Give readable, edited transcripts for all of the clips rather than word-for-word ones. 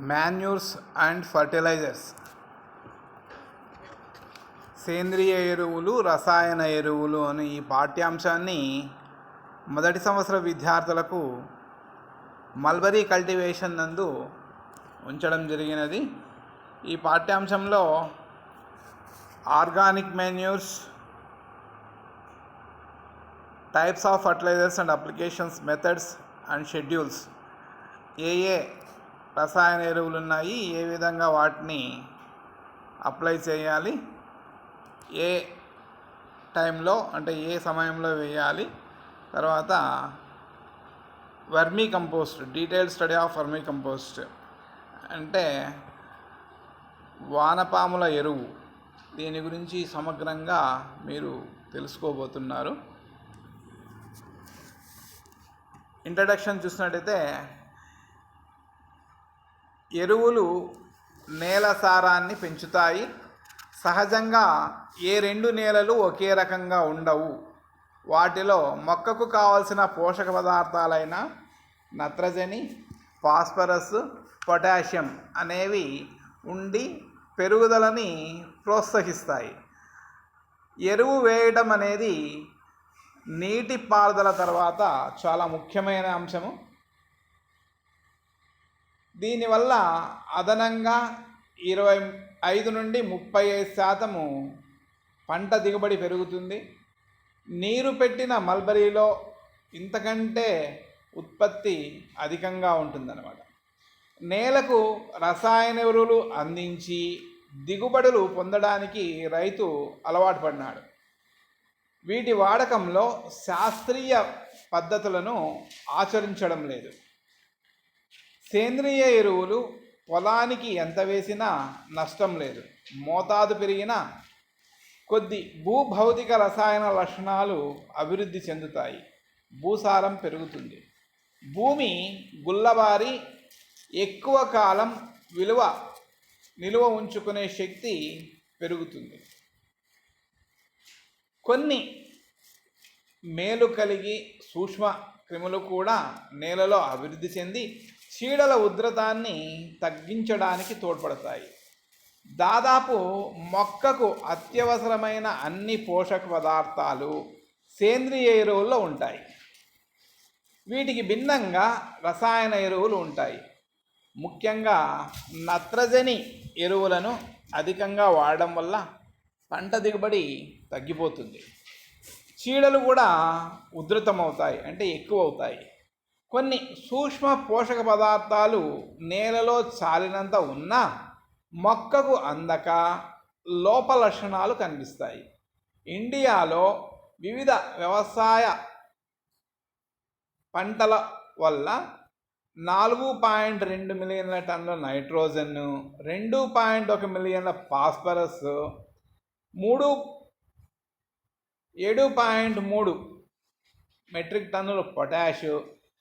Manures and fertilisers, సేంద్రియ ఎరువులు, రసాయన ఎరువులు అని ఈ పాఠ్యాంశాన్ని మొదటి సంవత్సర విద్యార్థులకు మల్బరీ కల్టివేషన్ నందు ఉంచడం జరిగినది. ఈ పాఠ్యాంశంలో organic manures, types of fertilisers and applications, methods and schedules, ఏ రసాయన ఎరువులు ఉన్నాయి, ఏ విధంగా వాటిని అప్లై చేయాలి, ఏ టైంలో అంటే ఏ సమయంలో వేయాలి, తర్వాత vermi compost, detailed study of vermi compost అంటే వానపాముల ఎరువు, దీని గురించి సమగ్రంగా మీరు తెలుసుకోబోతున్నారు. ఇంట్రడక్షన్ చూసినట్టయితే, ఎరువులు నేల సారాన్ని పెంచుతాయి. సహజంగా ఏ రెండు నేలలు ఒకే రకంగా ఉండవు. వాటిలో మొక్కకు కావలసిన పోషక పదార్థాలైన నత్రజని, ఫాస్ఫరస్, పొటాషియం అనేవి ఉండి పెరుగుదలని ప్రోత్సహిస్తాయి. ఎరువు వేయడం అనేది నీటి పారుదల తర్వాత చాలా ముఖ్యమైన అంశము. దీనివల్ల అదనంగా 25 నుండి 35% పంట దిగుబడి పెరుగుతుంది. నీరు పెట్టిన మల్బరీలో ఇంతకంటే ఉత్పత్తి అధికంగా ఉంటుందన్నమాట. నేలకు రసాయన ఎరువులు అందించి దిగుబడులు పొందడానికి రైతు అలవాటు పడినాడు. వీటి వాడకంలో శాస్త్రీయ పద్ధతులను ఆచరించడం లేదు. సేంద్రియ ఎరువులు పొలానికి ఎంత వేసినా నష్టం లేదు. మోతాదు పెరిగిన కొద్ది భూభౌతిక రసాయన లక్షణాలు అభివృద్ధి చెందుతాయి. భూసారం పెరుగుతుంది. భూమి గుల్లబారి ఎక్కువ కాలం నిలువ ఉంచుకునే శక్తి పెరుగుతుంది. కొన్ని మేలు కలిగి సూక్ష్మ క్రిములు కూడా నేలలో అభివృద్ధి చెంది చీడల ఉధృతాన్ని తగ్గించడానికి తోడ్పడతాయి. దాదాపు మొక్కకు అత్యవసరమైన అన్ని పోషక పదార్థాలు సేంద్రియ ఎరువుల్లో ఉంటాయి. వీటికి భిన్నంగా రసాయన ఎరువులు ఉంటాయి. ముఖ్యంగా నత్రజని ఎరువులను అధికంగా వాడడం వల్ల పంట దిగుబడి తగ్గిపోతుంది. చీడలు కూడా ఉధృతమవుతాయి, అంటే ఎక్కువ అవుతాయి. కొన్ని సూక్ష్మ పోషక పదార్థాలు నేలలో చాలినంత ఉన్నా మొక్కకు అందక లోప లక్షణాలు కనిపిస్తాయి. ఇండియాలో వివిధ వ్యవసాయ పంటల వల్ల 4.2 మిలియన్ల టన్నుల నైట్రోజన్, 2.1 మిలియన్ల ఫాస్ఫరస్, 7.3 మెట్రిక్ టన్నుల పొటాష్,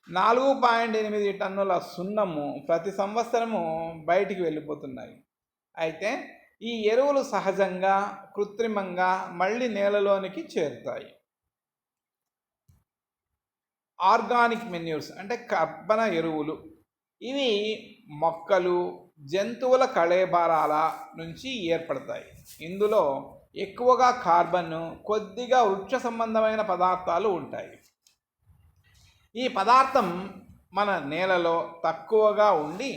4.8 టన్నుల సున్నము ప్రతి సంవత్సరము బయటికి వెళ్ళిపోతున్నాయి. అయితే ఈ ఎరువులు సహజంగా, కృత్రిమంగా మళ్ళీ నేలలోనికి చేరుతాయి. ఆర్గానిక్ మెన్యూర్స్ అంటే కర్బన ఎరువులు. ఇవి మొక్కలు, జంతువుల కళేబరాల నుంచి ఏర్పడతాయి. ఇందులో ఎక్కువగా కార్బన్, కొద్దిగా వృక్ష సంబంధమైన పదార్థాలు ఉంటాయి. ఈ పదార్థం మన నేలలో తక్కువగా ఉండి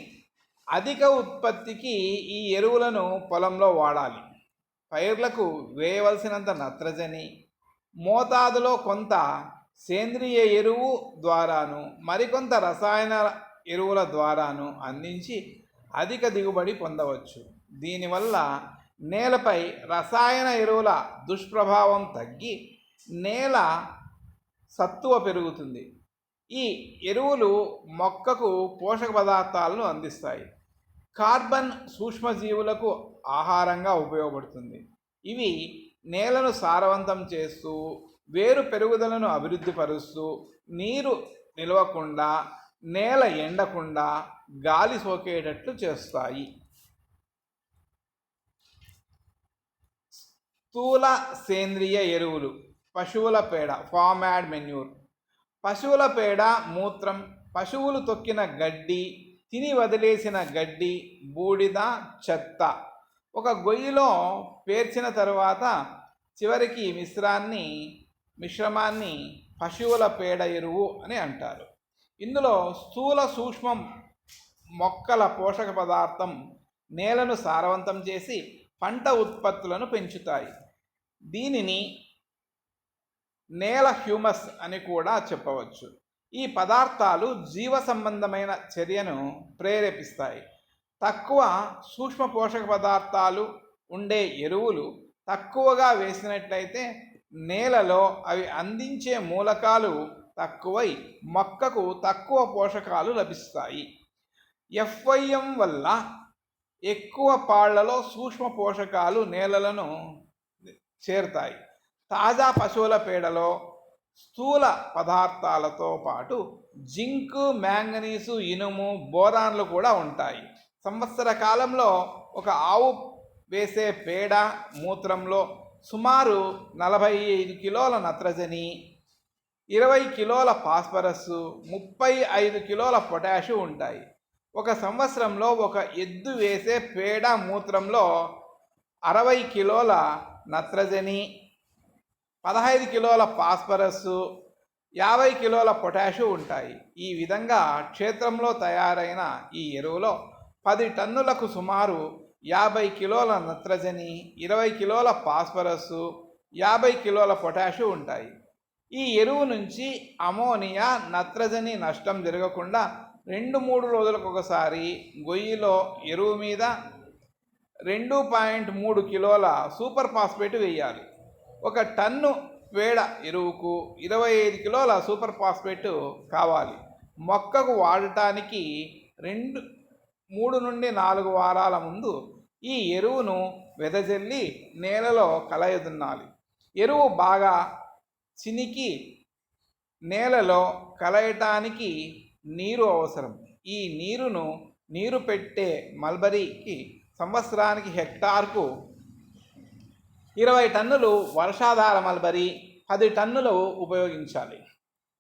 అధిక ఉత్పత్తికి ఈ ఎరువులను పొలంలో వాడాలి. పైర్లకు వేయవలసినంత నత్రజని మోతాదులో కొంత సేంద్రియ ఎరువు ద్వారాను మరికొంత రసాయన ఎరువుల ద్వారాను అందించి అధిక దిగుబడి పొందవచ్చు. దీనివల్ల నేలపై రసాయన ఎరువుల దుష్ప్రభావం తగ్గి నేల సత్తువ పెరుగుతుంది. ఈ ఎరువులు మొక్కకు పోషక పదార్థాలను అందిస్తాయి. కార్బన్ సూక్ష్మజీవులకు ఆహారంగా ఉపయోగపడుతుంది. ఇవి నేలను సారవంతం చేస్తూ, వేరు పెరుగుదలను అభివృద్ధి పరుస్తూ, నీరు నిలవకుండా, నేల ఎండకుండా, గాలి సోకేటట్లు చేస్తాయి. స్థూల సేంద్రియ ఎరువులు. పశువుల పేడ, ఫార్మ్ యార్డ్ మెన్యూర్. పశువుల పేడ, మూత్రం, పశువులు తొక్కిన గడ్డి, తిని వదిలేసిన గడ్డి, బూడిద, చెత్త ఒక గొయ్యిలో పేర్చిన తరువాత చివరికి మిశ్రమాన్ని పశువుల పేడ ఎరువు అని అంటారు. ఇందులో స్థూల సూక్ష్మం మొక్కల పోషక పదార్థం నేలను సారవంతం చేసి పంట ఉత్పత్తులను పెంచుతాయి. దీనిని నేల హ్యూమస్ అని కూడా చెప్పవచ్చు. ఈ పదార్థాలు జీవ సంబంధమైన చర్యను ప్రేరేపిస్తాయి. తక్కువ సూక్ష్మ పోషక పదార్థాలు ఉండే ఎరువులు తక్కువగా వేసినట్లయితే నేలలో అవి అందించే మూలకాలు తక్కువై మొక్కకు తక్కువ పోషకాలు లభిస్తాయి. FYM వల్ల ఎక్కువ పాళ్లలో సూక్ష్మ పోషకాలు నేలలను చేరుతాయి. తాజా పశువుల పేడలో స్థూల పదార్థాలతో పాటు జింక్, మ్యాంగనీసు, ఇనుము, బోరాన్లు కూడా ఉంటాయి. సంవత్సర కాలంలో ఒక ఆవు వేసే పేడ మూత్రంలో సుమారు 45 కిలోల నత్రజని, 20 కిలోల ఫాస్ఫరస్, 35 కిలోల పొటాషు ఉంటాయి. ఒక సంవత్సరంలో ఒక ఎద్దు వేసే పేడ మూత్రంలో 60 కిలోల నత్రజని, 15 కిలోల ఫాస్ఫరస్, 50 కిలోల పొటాషు ఉంటాయి. ఈ విధంగా క్షేత్రంలో తయారైన ఈ ఎరువులో 10 టన్నులకు సుమారు 50 కిలోల నత్రజని, 20 కిలోల ఫాస్ఫరస్, 50 కిలోల పొటాషు ఉంటాయి. ఈ ఎరువు నుంచి అమోనియా, నత్రజని నష్టం జరగకుండా 2-3 రోజులకు ఒకసారి గొయ్యిలో ఎరువు మీద 2.3 కిలోల సూపర్ ఫాస్ఫేట్ వేయాలి. ఒక టన్ను పేడ ఎరువుకు 25 కిలోల సూపర్ ఫాస్ఫేట్ కావాలి. మొక్కకు వాడటానికి 3 నుండి 4 వారాల ముందు ఈ ఎరువును వెదజల్లి నేలలో కలయదున్నాలి. ఎరువు బాగా చినికి నేలలో కలయటానికి నీరు అవసరం. ఈ నీరు పెట్టే మల్బరీకి సంవత్సరానికి హెక్టార్కు 20 టన్నులు వర్షాధార మల్బరీ, 10 టన్నులు ఉపయోగించాలి.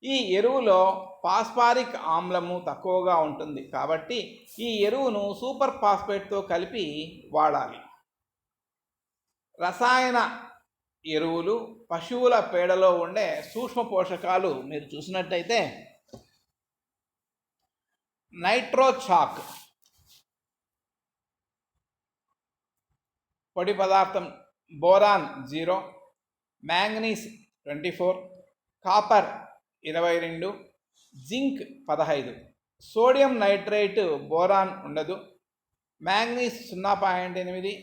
ఈ ఎరువులో ఫాస్ఫారిక్ ఆమ్లము తక్కువగా ఉంటుంది కాబట్టి ఈ ఎరువును సూపర్ ఫాస్ఫేట్తో కలిపి వాడాలి. రసాయన ఎరువులు, పశువుల పేడలో ఉండే సూక్ష్మ పోషకాలు మీరు చూసినట్టయితే నైట్రోచాక్ పొడి పదార్థం, boron 0, manganese 24, copper 22, zinc 15, sodium nitrate, boron ఉండదు, manganese 0.8,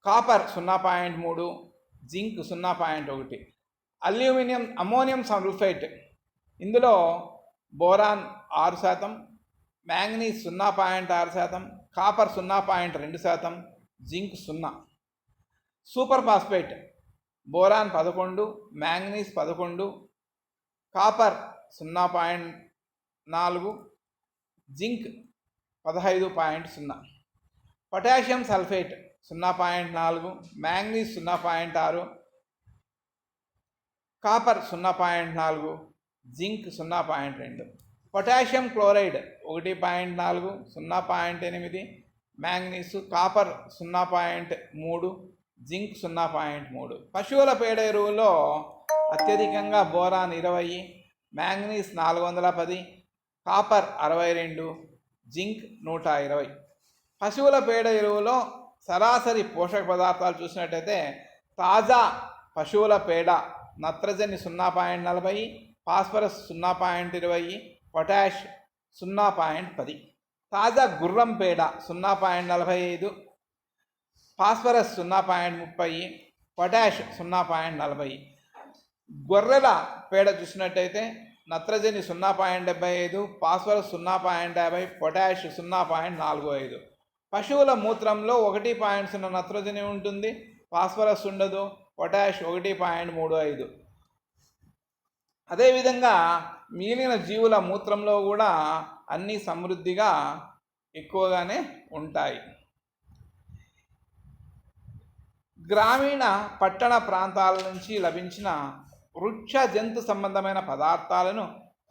copper 0.3, zinc 0.1, ammonium sulphate, ఇందులో boron 6%, manganese 0.6%, copper 0.2%, zinc 0. Super phosphate, boron 11, manganese 11, copper 0.4, zinc 15.0. Potassium sulphate 0.4, manganese 0.6, copper 0.4, zinc 0.2. Potassium chloride 1.4, 0.8, manganese, copper 0.3, zinc 0.3. పశువుల పేడ ఎరువులో అత్యధికంగా boron 20, manganese 410, copper 62, zinc 120. పశువుల పేడ ఎరువులో సరాసరి పోషక పదార్థాలు చూసినట్టయితే తాజా పశువుల పేడ నత్రజని 0.40, ఫాస్ఫరస్ 0.20, పొటాష్ 0.10. తాజా గుర్రం పేడ 0.45, ఫాస్ఫరస్ 0.30, పొటాష్ 0.40. గొర్రెల పేడ చూసినట్టయితే నత్రజని 0.75, ఫాస్ఫరస్ 0.50, పొటాష్ 0.45. పశువుల మూత్రంలో 1.0 నత్రజని ఉంటుంది, ఫాస్ఫరస్ ఉండదు, పొటాష్ 1.35. అదేవిధంగా మిగిలిన జీవుల మూత్రంలో కూడా అన్నీ సమృద్ధిగా ఎక్కువగానే ఉంటాయి. గ్రామీణ పట్టణ ప్రాంతాల నుంచి లభించిన వృక్ష జంతు సంబంధమైన పదార్థాలను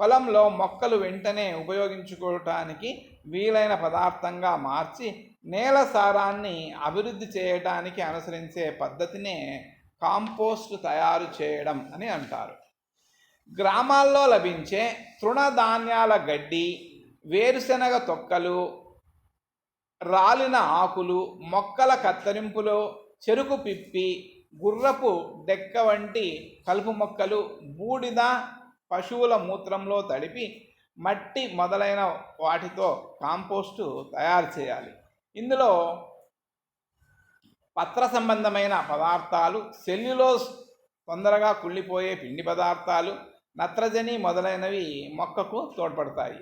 పొలంలో మొక్కలు వెంటనే ఉపయోగించుకోవటానికి వీలైన పదార్థంగా మార్చి నేల సారాన్ని అభివృద్ధి చేయడానికి అనుసరించే పద్ధతినే కాంపోస్ట్ తయారు చేయడం అని అంటారు. గ్రామాల్లో లభించే తృణధాన్యాల గడ్డి, వేరుశనగ తొక్కలు, రాలిన ఆకులు, మొక్కల కత్తిరింపులో చెరుకు పిప్పి, గుర్రపు డెక్క వంటి కలుపు మొక్కలు, బూడిద, పశువుల మూత్రంలో తడిపి మట్టి మొదలైన వాటితో కాంపోస్టు తయారు చేయాలి. ఇందులో పత్ర సంబంధమైన పదార్థాలు, సెల్యులోజ్ తొందరగా కుళ్ళిపోయే పిండి పదార్థాలు, నత్రజని మొదలైనవి మొక్కకు తోడ్పడతాయి.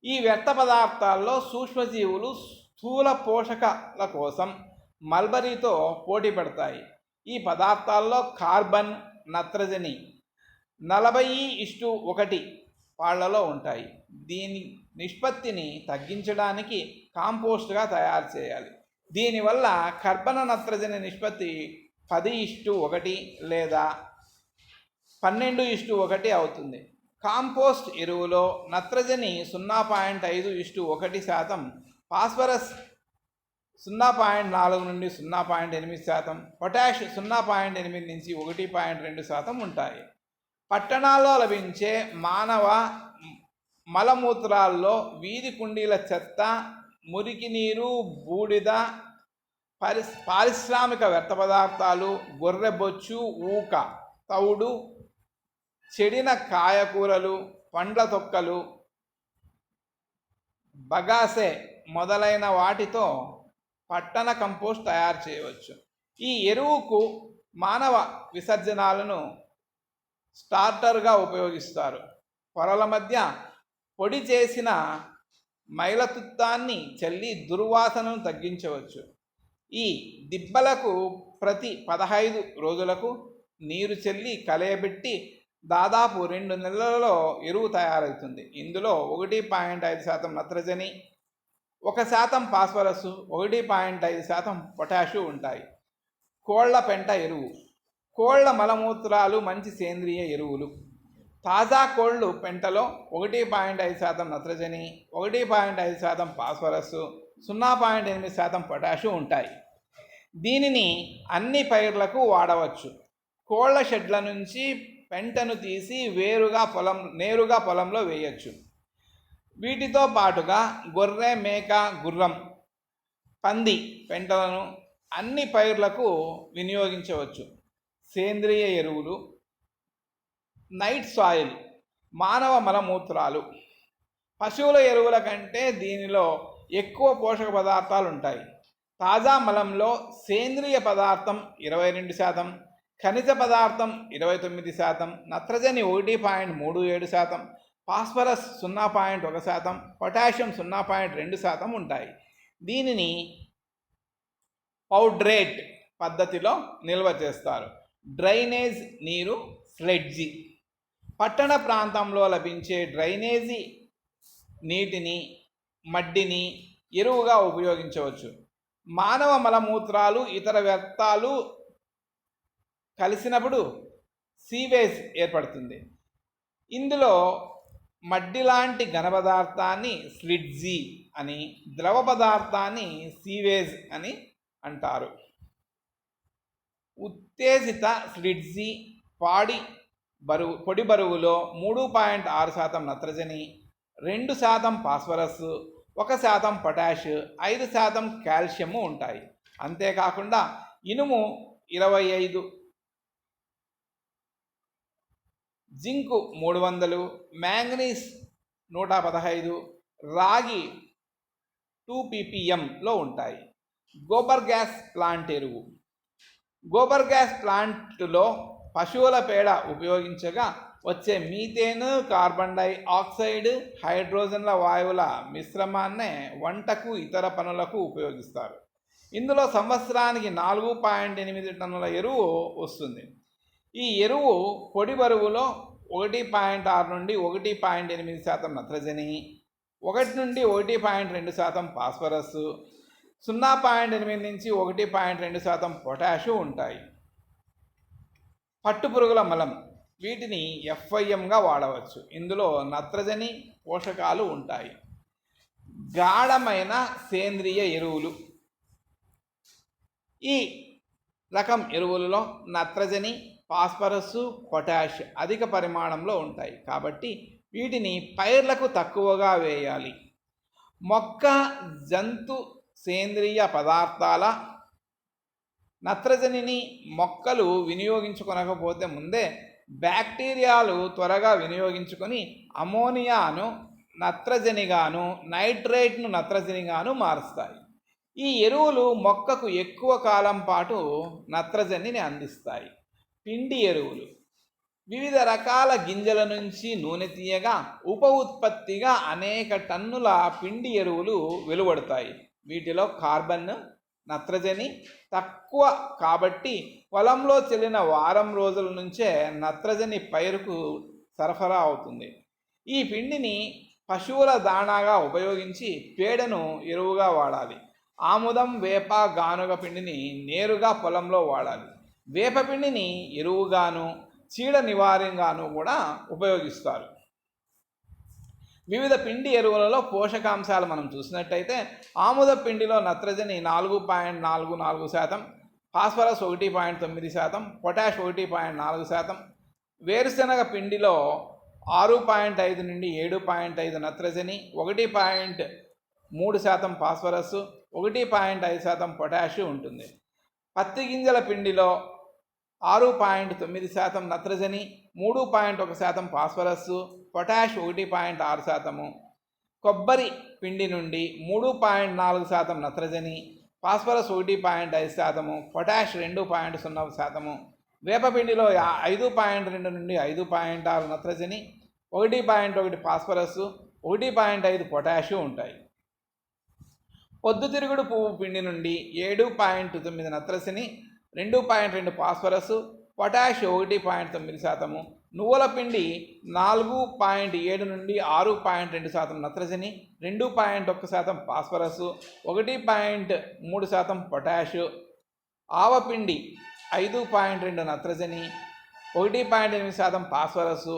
ఈ వ్యర్థ పదార్థాల్లో సూక్ష్మజీవులు స్థూల పోషకాల కోసం మల్బరీతో పోటీ పడతాయి. ఈ పదార్థాల్లో కార్బన్, నత్రజని 40:1 పాళ్లలో ఉంటాయి. దీని నిష్పత్తిని తగ్గించడానికి కాంపోస్ట్గా తయారు చేయాలి. దీనివల్ల కర్బన నత్రజని నిష్పత్తి 10:1 లేదా 12:1 అవుతుంది. కాంపోస్ట్ ఎరువులో నత్రజని 0.5:1%, ఫాస్ఫరస్ 0.4 నుండి 0.8%, పొటాష్ 0.8 నుంచి 1.2% ఉంటాయి. పట్టణాల్లో లభించే మానవ మలమూత్రాల్లో వీధి కుండీల చెత్త, మురికి నీరు, బూడిద, పారిశ్రామిక వ్యర్థ పదార్థాలు, గొర్రెబొచ్చు, ఊక, తౌడు, చెడిన కాయకూరలు, పండ్ల తొక్కలు, బగాసే మొదలైన వాటితో పట్టణ కంపోస్ట్ తయారు చేయవచ్చు. ఈ ఎరువుకు మానవ విసర్జనాలను స్టార్టర్గా ఉపయోగిస్తారు. పొరల మధ్య పొడి చేసిన మైలతుత్తాన్ని చల్లి దుర్వాసనను తగ్గించవచ్చు. ఈ దిబ్బలకు ప్రతి 15 రోజులకు నీరు చల్లి కలయబెట్టి దాదాపు 2 నెలలలో ఎరువు తయారవుతుంది. ఇందులో 1.5% నత్రజని, 1% ఫాస్ఫరస్, 1.5% పొటాషు ఉంటాయి. కోళ్ల పెంట ఎరువు. కోళ్ల మలమూత్రాలు మంచి సేంద్రియ ఎరువులు. తాజా కోళ్ళు పెంటలో 1.5% నత్రజని, 1.5% ఫాస్ఫరస్, 0.8% పొటాషు ఉంటాయి. దీనిని అన్ని పైర్లకు వాడవచ్చు. కోళ్ల షెడ్ల నుంచి పెంటను తీసి నేరుగా పొలంలో వేయచ్చు. వీటితో పాటుగా గొర్రె, మేక, గుర్రం, పంది పెంటలను అన్ని పైర్లకు వినియోగించవచ్చు. సేంద్రియ ఎరువులు. నైట్ సాయిల్, మానవ మలమూత్రాలు. పశువుల ఎరువుల కంటే దీనిలో ఎక్కువ పోషక పదార్థాలు ఉంటాయి. తాజా మలంలో సేంద్రియ పదార్థం 22%, ఖనిజ పదార్థం 29%, నత్రజని 1.37%, ఫాస్ఫరస్ 0.1%, పొటాషియం 0.2% ఉంటాయి. దీనిని పౌడ్రేట్ పద్ధతిలో నిల్వ చేస్తారు. డ్రైనేజ్ నీరు, స్లెడ్జి. పట్టణ ప్రాంతంలో లభించే డ్రైనేజీ నీటిని, మడ్డిని ఎరువుగా ఉపయోగించవచ్చు. మానవ మలమూత్రాలు, ఇతర వ్యర్థాలు కలిసినప్పుడు సీవేజ్ ఏర్పడుతుంది. ఇందులో మడ్డి లాంటి ఘన పదార్థాన్ని స్లిడ్జీ అని, ద్రవ పదార్థాన్ని సీవేజ్ అని అంటారు. ఉత్తేజిత స్లిడ్జీ పొడి బరువులో 3.6% నత్రజని, 2% ఫాస్ఫరస్, 1% పొటాష్, 5% కాల్షియము ఉంటాయి. అంతేకాకుండా ఇనుము 25, జింకు 300, మ్యాంగనీస్ 115, రాగి 2 ppmలో ఉంటాయి. గోబర్ గ్యాస్ ప్లాంట్ ఎరువు. గోబర్ గ్యాస్ ప్లాంట్లో పశువుల పేడ ఉపయోగించగా వచ్చే మీథేన్, కార్బన్ డైఆక్సైడ్, హైడ్రోజన్ల వాయువుల మిశ్రమాన్నే వంటకు, ఇతర పనులకు ఉపయోగిస్తారు. ఇందులో సంవత్సరానికి 4.8 టన్నుల ఎరువు వస్తుంది. ఈ ఎరువు పొడి బరువులో 1.6 నుండి 1.8% నత్రజని, 1 నుండి 1.2% ఫాస్ఫరస్, 0.8 నుంచి 1.2% పొటాషు ఉంటాయి. పట్టుపురుగుల మలం. వీటిని ఎఫ్ఐఎంగా వాడవచ్చు. ఇందులో నత్రజని పోషకాలు ఉంటాయి. గాఢమైన సేంద్రియ ఎరువులు. ఈ రకం ఎరువులలో నత్రజని, ఫాస్ఫరస్, పొటాష్ అధిక పరిమాణంలో ఉంటాయి కాబట్టి వీటిని పైర్లకు తక్కువగా వేయాలి. మొక్క జంతు సేంద్రియ పదార్థాల నత్రజనిని మొక్కలు వినియోగించుకొనకపోతే ముందే బ్యాక్టీరియాలు త్వరగా వినియోగించుకొని అమోనియాను నత్రజనిగాను, నైట్రేట్ను నత్రజనిగాను మారుస్తాయి. ఈ ఎరువులు మొక్కకు ఎక్కువ కాలం పాటు నత్రజనిని అందిస్తాయి. పిండి ఎరువులు. వివిధ రకాల గింజల నుంచి నూనె తీయగా ఉప ఉత్పత్తిగా అనేక టన్నుల పిండి ఎరువులు వెలువడతాయి. వీటిలో కార్బన్, నత్రజని తక్కువ కాబట్టి పొలంలో చెల్లిన వారం రోజుల నుంచే నత్రజని పైరుకు సరఫరా అవుతుంది. ఈ పిండిని పశువుల దాణాగా ఉపయోగించి పేడను ఎరువుగా వాడాలి. ఆముదం, వేప, గానుగ పిండిని నేరుగా పొలంలో వాడాలి. వేప పిండిని ఎరువుగాను, చీడ నివారణగాను కూడా ఉపయోగిస్తారు. వివిధ పిండి ఎరువులలో పోషకాంశాలు మనం చూసినట్టయితే ఆముద పిండిలో నత్రజని 4.44%, ఫాస్ఫరస్ 1.9%, పొటాష్ 1.4%, వేరుశెనగ పిండిలో 6.5 నుండి 7.5 నత్రజని, 1.3% ఫాస్ఫరస్, 1.5% పొటాష్ ఉంటుంది. పత్తి గింజల పిండిలో 6.9% నత్రజని, 3.1% ఫాస్ఫరస్, పొటాష్ 1.6%. కొబ్బరి పిండి నుండి 3.4% నత్రజని, ఫాస్ఫరస్ 1.5%, పొటాష్ 2.0%. వేపపిండిలో 5.2 నుండి 5.6 నత్రజని, 1.1 ఫాస్ఫరస్, 1.5 పొటాషు ఉంటాయి. పొద్దుతిరుగుడు పువ్వు పిండి నుండి 7.9 నత్రజని, 2.2 ఫాస్ఫరస్, పొటాష్ 1.9%. నువ్వుల పిండి 4.7 నుండి 6.2% నత్రజని, 2.1% ఫాస్ఫరస్, 1.3% పొటాష్. ఆవపిండి 5.2 నత్రజని, 1.8% ఫాస్ఫరస్,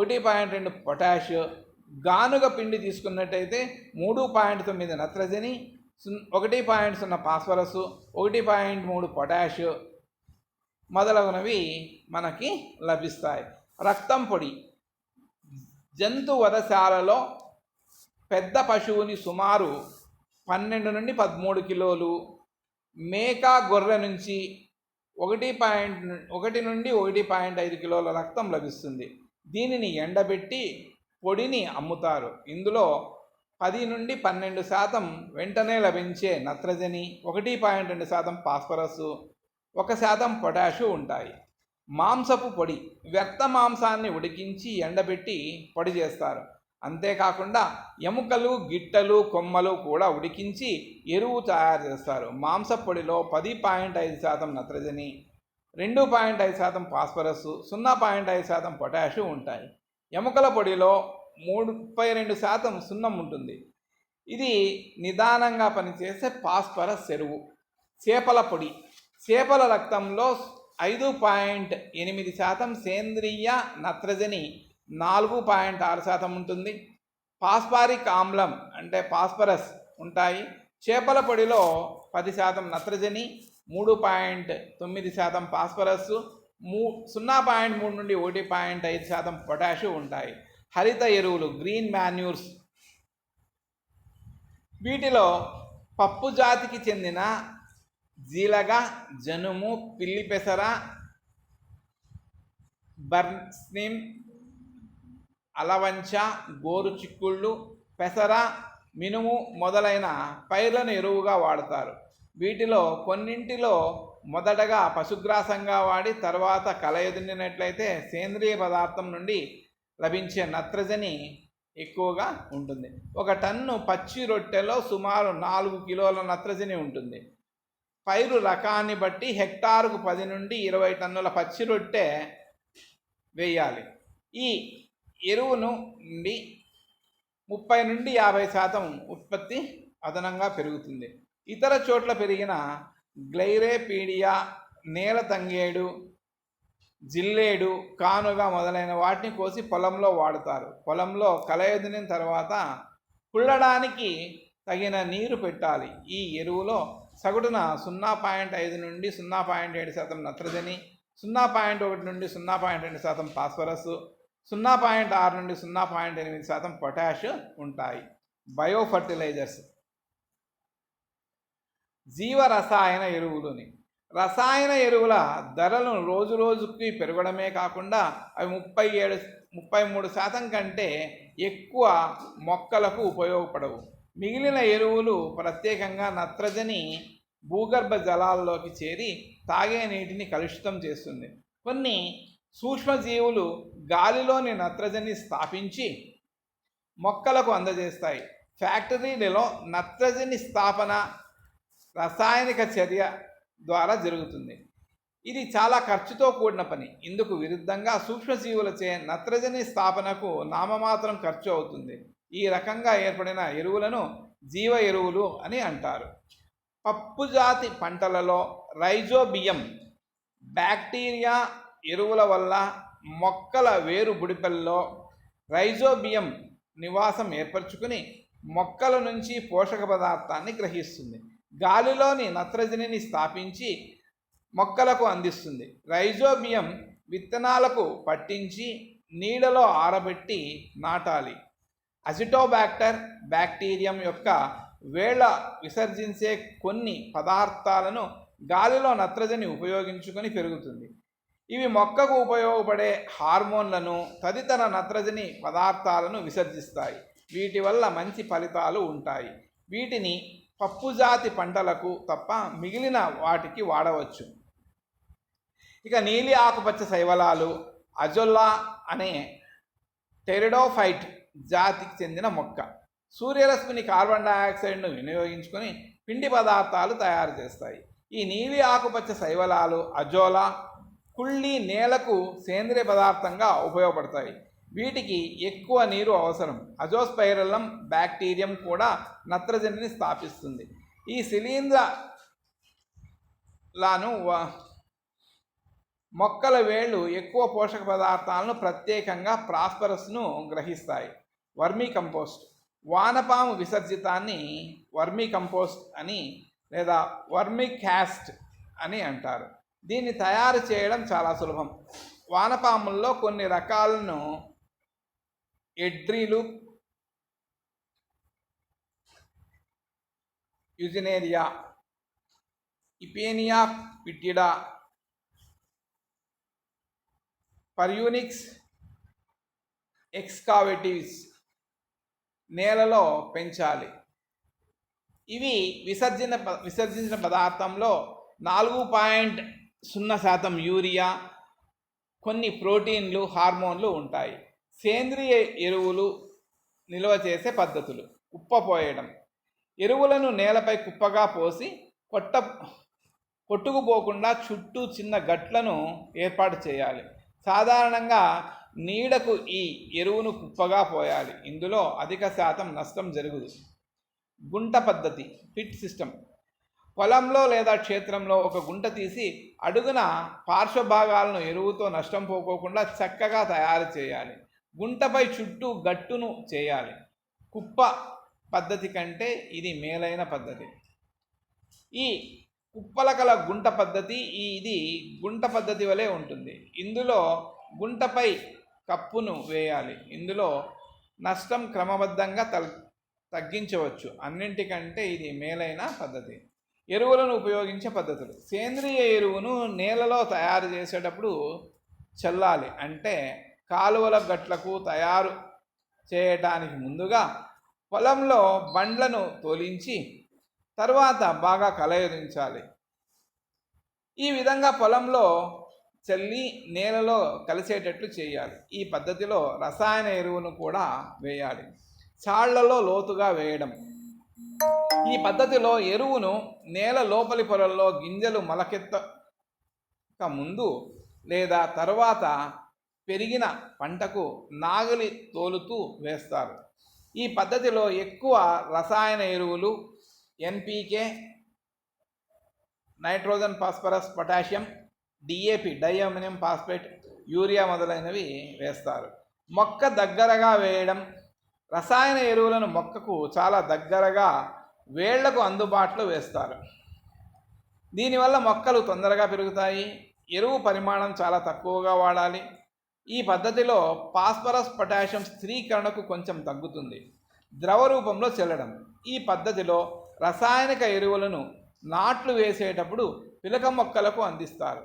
1.2 పొటాష్. గానుగ పిండి తీసుకున్నట్టయితే 3.9 నత్రజని, 1.0 ఫాస్ఫరస్, 1.3 పొటాష్ మొదలగునవి మనకి లభిస్తాయి. రక్తం పొడి. జంతు వధశాలలో పెద్ద పశువుని సుమారు 12 నుండి 13 కిలోలు, మేక, గొర్రె నుంచి 1 నుండి 1.5 కిలోల రక్తం లభిస్తుంది. దీనిని ఎండబెట్టి పొడిని అమ్ముతారు. ఇందులో 10 నుండి 12% వెంటనే లభించే నత్రజని, 1.2% ఫాస్ఫరస్, 1% పొటాషు ఉంటాయి. మాంసపు పొడి. వ్యర్థ మాంసాన్ని ఉడికించి ఎండబెట్టి పొడి చేస్తారు. అంతేకాకుండా ఎముకలు, గిట్టలు, కొమ్మలు కూడా ఉడికించి ఎరువు తయారు చేస్తారు. మాంసపు పొడిలో 10.5% నత్రజని, 2.5% ఫాస్ఫరస్, 0.5% పొటాషు ఉంటాయి. ఎముకల పొడిలో 32% సున్నం ఉంటుంది. ఇది నిదానంగా పనిచేసే ఫాస్ఫరస్ ఎరువు. చేపల పొడి. చేపల రక్తంలో 5.8% సేంద్రియ నత్రజని, 4.6% ఉంటుంది. ఫాస్ఫారిక్ ఆమ్లం అంటే ఫాస్ఫరస్ ఉంటాయి. చేపల పొడిలో 10% నత్రజని, 3.9% ఫాస్ఫరస్, 0.3 నుండి 1.5% పొటాషు ఉంటాయి. హరిత ఎరువులు, గ్రీన్ మాన్యూర్స్. వీటిలో పప్పు జాతికి చెందిన జీలగ, జనుము, పిల్లి పెసర, బర్స్నిమ్, అలవంచ, గోరు చిక్కుళ్ళు, పెసర, మినుము మొదలైన పైర్లను ఎరువుగా వాడతారు. వీటిలో కొన్నింటిలో మొదటగా పశుగ్రాసంగా వాడి తర్వాత కలయదున్నినట్లయితే సేంద్రియ పదార్థం నుండి లభించే నత్రజని ఎక్కువగా ఉంటుంది. 1 టన్ను పచ్చి రొట్టెలో సుమారు 4 కిలోల నత్రజని ఉంటుంది. పైరు రకాన్ని బట్టి హెక్టారుకు 10 నుండి 20 టన్నుల పచ్చి రొట్టె వేయాలి. ఈ ఎరువు నుండి 30 నుండి 50% ఉత్పత్తి అదనంగా పెరుగుతుంది. ఇతర చోట్ల పెరిగిన గ్లైరేపీడియా, నేల తంగేడు, జిల్లేడు, కానుగ మొదలైన వాటిని కోసి పొలంలో వాడుతారు. పొలంలో కలయదునిన తర్వాత కుళ్ళడానికి తగిన నీరు పెట్టాలి. ఈ ఎరువులో సగటున 0.5 నుండి 0.7% నత్రజని, 0.1 నుండి 0.2% ఫాస్ఫరస్, 0.6 నుండి 0.8% పొటాష్ ఉంటాయి. Bio fertilisers. జీవ రసాయన ఎరువులని. రసాయన ఎరువుల ధరలను రోజు రోజుకి పెరగడమే కాకుండా అవి 33% కంటే ఎక్కువ మొక్కలకు ఉపయోగపడవు. మిగిలిన ఎరువులు ప్రత్యేకంగా నత్రజని భూగర్భ జలాల్లోకి చేరి తాగే నీటిని కలుషితం చేస్తుంది. కొన్ని సూక్ష్మజీవులు గాలిలోని నత్రజని స్థాపించి మొక్కలకు అందజేస్తాయి. ఫ్యాక్టరీలలో నత్రజని స్థాపన రసాయనిక చర్య ద్వారా జరుగుతుంది. ఇది చాలా ఖర్చుతో కూడిన పని. ఇందుకు విరుద్ధంగా సూక్ష్మజీవులచే నత్రజని స్థాపనకు నామమాత్రం ఖర్చు అవుతుంది. ఈ రకంగా ఏర్పడిన ఎరువులను జీవ ఎరువులు అని అంటారు. పప్పుజాతి పంటలలో రైజోబియం బ్యాక్టీరియా ఎరువుల వల్ల మొక్కల వేరు బుడిపెల్లో రైజోబియం నివాసం ఏర్పరచుకుని మొక్కల నుంచి పోషక పదార్థాన్ని గ్రహిస్తుంది. గాలిలోని నత్రజనిని స్థాపించి మొక్కలకు అందిస్తుంది. రైజోబియం విత్తనాలకు పట్టించి నీడలో ఆరబెట్టి నాటాలి. అజిటోబాక్టర్ బ్యాక్టీరియం యొక్క వేళ్ళ విసర్జించే కొన్ని పదార్థాలను గాలిలో నత్రజని ఉపయోగించుకొని పెరుగుతుంది. ఇవి మొక్కకు ఉపయోగపడే హార్మోన్లను తదితర నత్రజని పదార్థాలను విసర్జిస్తాయి. వీటి వల్ల మంచి ఫలితాలు ఉంటాయి. వీటిని పప్పుజాతి పంటలకు తప్ప మిగిలిన వాటికి వాడవచ్చు. ఇక నీలి ఆకుపచ్చ శైవలాలు అజొల్లా అనే టెరిడోఫైట్ జాతికి చెందిన మొక్క. సూర్యరశ్మిని కార్బన్ డయాక్సైడ్ను వినియోగించుకొని పిండి పదార్థాలు తయారు చేస్తాయి. ఈ నీలి ఆకుపచ్చ శైవలాలు అజోలా కుళ్ళి నేలకు సేంద్రియ పదార్థంగా ఉపయోగపడతాయి. వీటికి ఎక్కువ నీరు అవసరం. అజోస్పైరలం బ్యాక్టీరియం కూడా నత్రజనిని స్థాపిస్తుంది. ఈ శిలీంధ్రాలను మొక్కల వేళ్ళు ఎక్కువ పోషక పదార్థాలను ప్రత్యేకంగా ఫాస్ఫరస్ను గ్రహిస్తాయి. Vermicompost. వానపాము విసర్జితాన్ని వర్మీ కంపోస్ట్ అని లేదా వర్మీ క్యాస్ట్ అని అంటారు. దీన్ని తయారు చేయడం చాలా సులభం. వానపాముల్లో కొన్ని రకాలను ఎడ్రీలు, యుజినేరియా, ఇపేనియా పిటిడా, పర్యూనిక్స్ ఎక్స్కావేటివ్స్ నేలలో పెంచాలి. ఇవి విసర్జించిన పదార్థంలో 4.0% యూరియా, కొన్ని ప్రోటీన్లు, హార్మోన్లు ఉంటాయి. సేంద్రియ ఎరువులు నిల్వ చేసే పద్ధతులు. కుప్పపోయడం. ఎరువులను నేలపై కుప్పగా పోసి కొట్టుకుపోకుండా చుట్టూ చిన్న గట్లను ఏర్పాటు చేయాలి. సాధారణంగా నీడకు ఈ ఎరువును కుప్పగా పోయాలి. ఇందులో అధిక శాతం నష్టం జరుగుదు. గుంట పద్ధతి, పిట్ సిస్టమ్. పొలంలో లేదా క్షేత్రంలో ఒక గుంట తీసి అడుగున పార్శ్వభాగాలను ఎరువుతో నష్టం పోకోకుండా చక్కగా తయారు చేయాలి. గుంటపై చుట్టూ గట్టును చేయాలి. కుప్ప పద్ధతి కంటే ఇది మేలైన పద్ధతి. ఈ కుప్పలకల గుంట పద్ధతి ఇది గుంట పద్ధతి వలె ఉంటుంది. ఇందులో గుంటపై కప్పును వేయాలి. ఇందులో నష్టం క్రమబద్ధంగా తగ్గించవచ్చు. అన్నింటికంటే ఇది మేలైన పద్ధతి. ఎరువులను ఉపయోగించే పద్ధతులు. సేంద్రియ ఎరువును నేలలో తయారు చేసేటప్పుడు చల్లాలి. అంటే కాలువల గట్లకు తయారు చేయటానికి ముందుగా పొలంలో బండ్లను తోలించి తర్వాత బాగా కలయరించాలి. ఈ విధంగా పొలంలో చల్లి నేలలో కలిసేటట్లు చేయాలి. ఈ పద్ధతిలో రసాయన ఎరువును కూడా వేయాలి. చాళ్లలో లోతుగా వేయడం. ఈ పద్ధతిలో ఎరువును నేల లోపలి పొరల్లో గింజలు మొలకెత్తక ముందు లేదా తరువాత పెరిగిన పంటకు నాగలి తోలుతూ వేస్తారు. ఈ పద్ధతిలో ఎక్కువ రసాయన ఎరువులు NPK, nitrogen, phosphorus, potassium, DAP diammonium phosphate, urea మొదలైనవి వేస్తారు. మొక్క దగ్గరగా వేయడం. రసాయన ఎరువులను మొక్కకు చాలా దగ్గరగా వేళ్లకు అందుబాటులో వేస్తారు. దీనివల్ల మొక్కలు తొందరగా పెరుగుతాయి. ఎరువు పరిమాణం చాలా తక్కువగా వాడాలి. ఈ పద్ధతిలో ఫాస్ఫరస్ పొటాషియం స్థిరీకరణకు కొంచెం తగ్గుతుంది. ద్రవ రూపంలో చల్లడం. ఈ పద్ధతిలో రసాయనిక ఎరువులను నాట్లు వేసేటప్పుడు పిలక మొక్కలకు అందిస్తారు.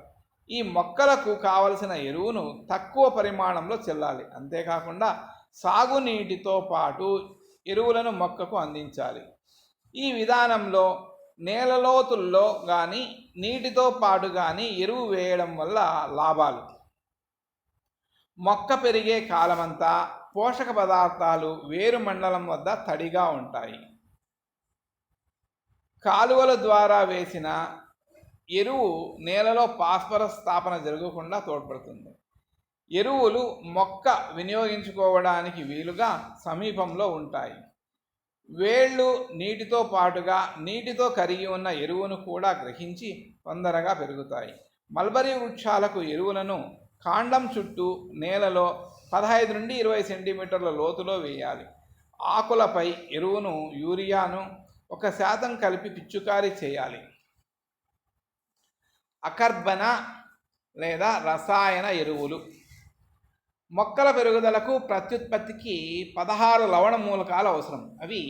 ఈ మొక్కలకు కావలసిన ఎరువును తక్కువ పరిమాణంలో చల్లాలి. అంతేకాకుండా సాగునీటితో పాటు ఎరువులను మొక్కకు అందించాలి. ఈ విధానంలో నేల లోతుల్లో కానీ నీటితో పాటు కానీ ఎరువు వేయడం వల్ల లాభాలు: మొక్క పెరిగే కాలమంతా పోషక పదార్థాలు వేరు మండలం వద్ద తడిగా ఉంటాయి. కాలువల ద్వారా వేసిన ఎరువు నేలలో ఫాస్ఫరస్ స్థాపన జరగకుండా తోడ్పడుతుంది. ఎరువులు మొక్క వినియోగించుకోవడానికి వీలుగా సమీపంలో ఉంటాయి. వేళ్ళు నీటితో పాటుగా నీటితో కరిగి ఉన్న ఎరువును కూడా గ్రహించి తొందరగా పెరుగుతాయి. మల్బరీ వృక్షాలకు ఎరువులను కాండం చుట్టూ నేలలో 15 నుండి 20 సెంటీమీటర్ల లోతులో వేయాలి. ఆకులపై ఎరువును యూరియాను 1% కలిపి పిచ్చుకారీ చేయాలి. అకర్బన లేదా రసాయన ఎరువులు. మొక్కల పెరుగుదలకు ప్రత్యుత్పత్తికి 16 లవణ మూలకాలు అవసరం. అవి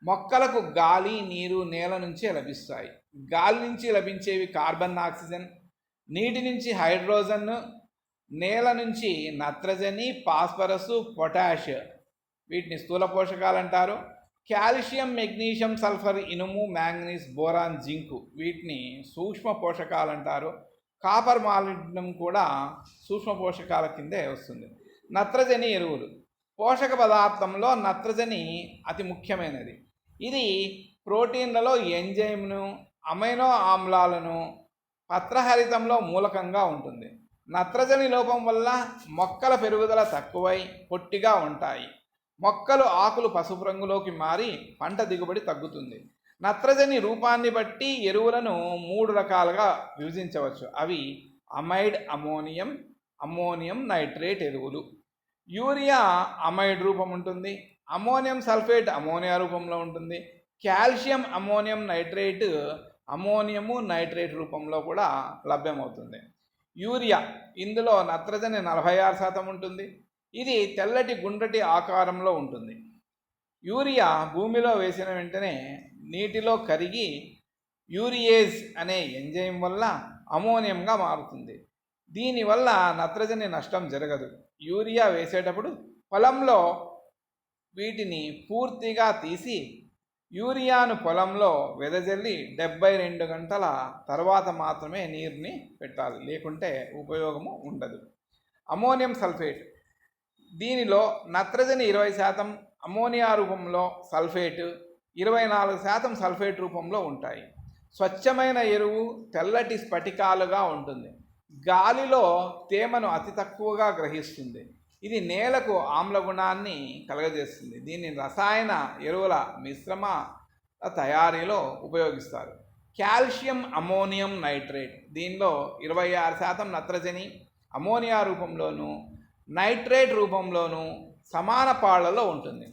మొక్కలకు గాలి, నీరు, నేల నుంచే లభిస్తాయి. గాలి నుంచి లభించేవి కార్బన్, ఆక్సిజన్. నీటి నుంచి హైడ్రోజన్, నేల నుంచి నత్రజని, ఫాస్ఫరస్, పొటాష్, వీటిని స్థూల పోషకాలు అంటారు. కాల్షియం, మెగ్నీషియం, సల్ఫర్, ఇనుము, మ్యాంగనీస్, బోరాన్, జింకు, వీటిని సూక్ష్మ పోషకాలు అంటారు. కాపర్, మాలిబ్డినం కూడా సూక్ష్మ పోషకాల కిందే వస్తుంది. నత్రజని ఎరువులు. పోషక పదార్థంలో నత్రజని అతి ముఖ్యమైనది. ఇది ప్రోటీన్లలో ఎంజైమ్ను, అమైనో ఆమ్లాలను, పత్రహరితంలో మూలకంగా ఉంటుంది. నత్రజని లోపం వల్ల మొక్కల పెరుగుదల తక్కువై పొట్టిగా ఉంటాయి. మొక్కలు ఆకులు పసుపు రంగులోకి మారి పంట దిగుబడి తగ్గుతుంది. నత్రజని రూపాన్ని బట్టి ఎరువులను 3 రకాలుగా విభజించవచ్చు. అవి అమైడ్ అమోనియం, అమోనియం నైట్రేట్ ఎరువులు. యూరియా అమైడ్ రూపం ఉంటుంది. అమోనియం సల్ఫేట్ అమోనియా రూపంలో ఉంటుంది. కాల్షియం అమోనియం నైట్రేట్ అమోనియము నైట్రేట్ రూపంలో కూడా లభ్యమవుతుంది. యూరియా, ఇందులో నత్రజని 46% ఉంటుంది. ఇది తెల్లటి గుండ్రటి ఆకారంలో ఉంటుంది. యూరియా భూమిలో వేసిన వెంటనే నీటిలో కరిగి యూరియేజ్ అనే ఎంజైమ్ వల్ల అమోనియంగా మారుతుంది. దీనివల్ల నత్రజని నష్టం జరగదు. యూరియా వేసేటప్పుడు పొలంలో వీటిని పూర్తిగా తీసి యూరియాను పొలంలో వెదజల్లి 72 గంటల తర్వాత మాత్రమే నీరుని పెట్టాలి, లేకుంటే ఉపయోగము ఉండదు. అమోనియం సల్ఫేట్, దీనిలో నత్రజని 20%, అమోనియా రూపంలో సల్ఫేట్ 24% సల్ఫేట్ రూపంలో ఉంటాయి. స్వచ్ఛమైన ఎరువు తెల్లటి స్ఫటికాలుగా ఉంటుంది. గాలిలో తేమను అతి తక్కువగా గ్రహిస్తుంది. ఇది నేలకు ఆమ్ల గుణాన్ని కలగజేస్తుంది. దీన్ని రసాయన ఎరువుల మిశ్రమ తయారీలో ఉపయోగిస్తారు. కాల్షియం అమోనియం నైట్రేట్, దీనిలో 26% నత్రజని అమోనియా రూపంలోను నైట్రేట్ రూపంలోను సమాన పాళ్లలో ఉంటుంది.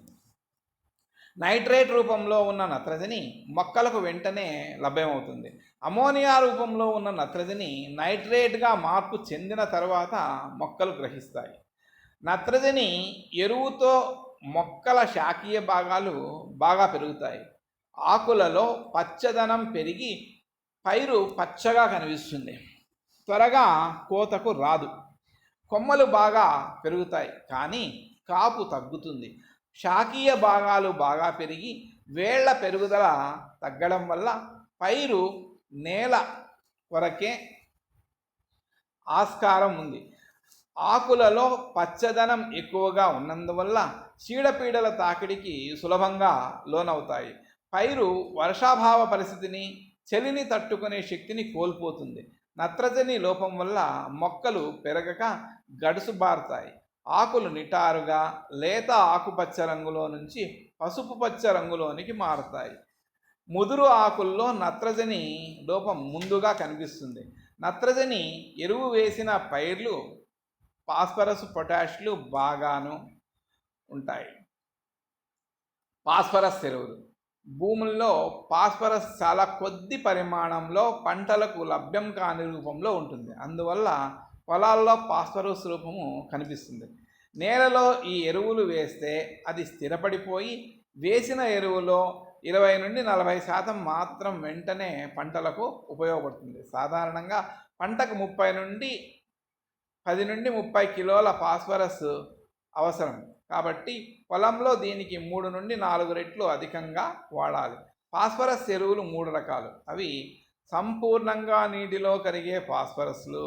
నైట్రేట్ రూపంలో ఉన్న నత్రజని మొక్కలకు వెంటనే లభ్యమవుతుంది. అమోనియా రూపంలో ఉన్న నత్రజని నైట్రేట్గా మార్పు చెందిన తర్వాత మొక్కలు గ్రహిస్తాయి. నత్రజని ఎరువుతో మొక్కల శాఖీయ భాగాలు బాగా పెరుగుతాయి. ఆకులలో పచ్చదనం పెరిగి పైరు పచ్చగా కనిపిస్తుంది. త్వరగా కోతకు రాదు. కొమ్మలు బాగా పెరుగుతాయి కానీ కాపు తగ్గుతుంది. శాఖీయ భాగాలు బాగా పెరిగి వేళ్ల పెరుగుదల తగ్గడం వల్ల పైరు నేల కొరకే ఆస్కారం ఉంది. ఆకులలో పచ్చదనం ఎక్కువగా ఉన్నందువల్ల చీడపీడల తాకిడికి సులభంగా లోనవుతాయి. పైరు వర్షాభావ పరిస్థితిని, చలిని తట్టుకునే శక్తిని కోల్పోతుంది. నత్రజని లోపం వల్ల మొక్కలు పెరగక గడుసుబారుతాయి. ఆకులు నిటారుగా లేత ఆకుపచ్చ రంగులో నుంచి పసుపు పచ్చ రంగులోనికి మారుతాయి. ముదురు ఆకుల్లో నత్రజని లోపం ముందుగా కనిపిస్తుంది. నత్రజని ఎరువు వేసిన పైర్లు ఫాస్ఫరస్ పొటాష్లు బాగాను ఉంటాయి. ఫాస్ఫరస్ ఎరువులు భూముల్లో ఫాస్ఫరస్ చాలా కొద్ది పరిమాణంలో పంటలకు లభ్యం కాని రూపంలో ఉంటుంది. అందువల్ల పొలాల్లో ఫాస్ఫరస్ రూపము కనిపిస్తుంది. నేలలో ఈ ఎరువులు వేస్తే అది స్థిరపడిపోయి వేసిన ఎరువులో 20 నుండి 40% మాత్రం వెంటనే పంటలకు ఉపయోగపడుతుంది. సాధారణంగా పంటకు 10 నుండి 30 కిలోల ఫాస్ఫరస్ అవసరం. కాబట్టి పొలంలో దీనికి 3 నుండి 4 రెట్లు అధికంగా వాడాలి. ఫాస్ఫరస్ ఎరువులు 3 రకాలు. అవి సంపూర్ణంగా నీటిలో కరిగే ఫాస్ఫరస్లు,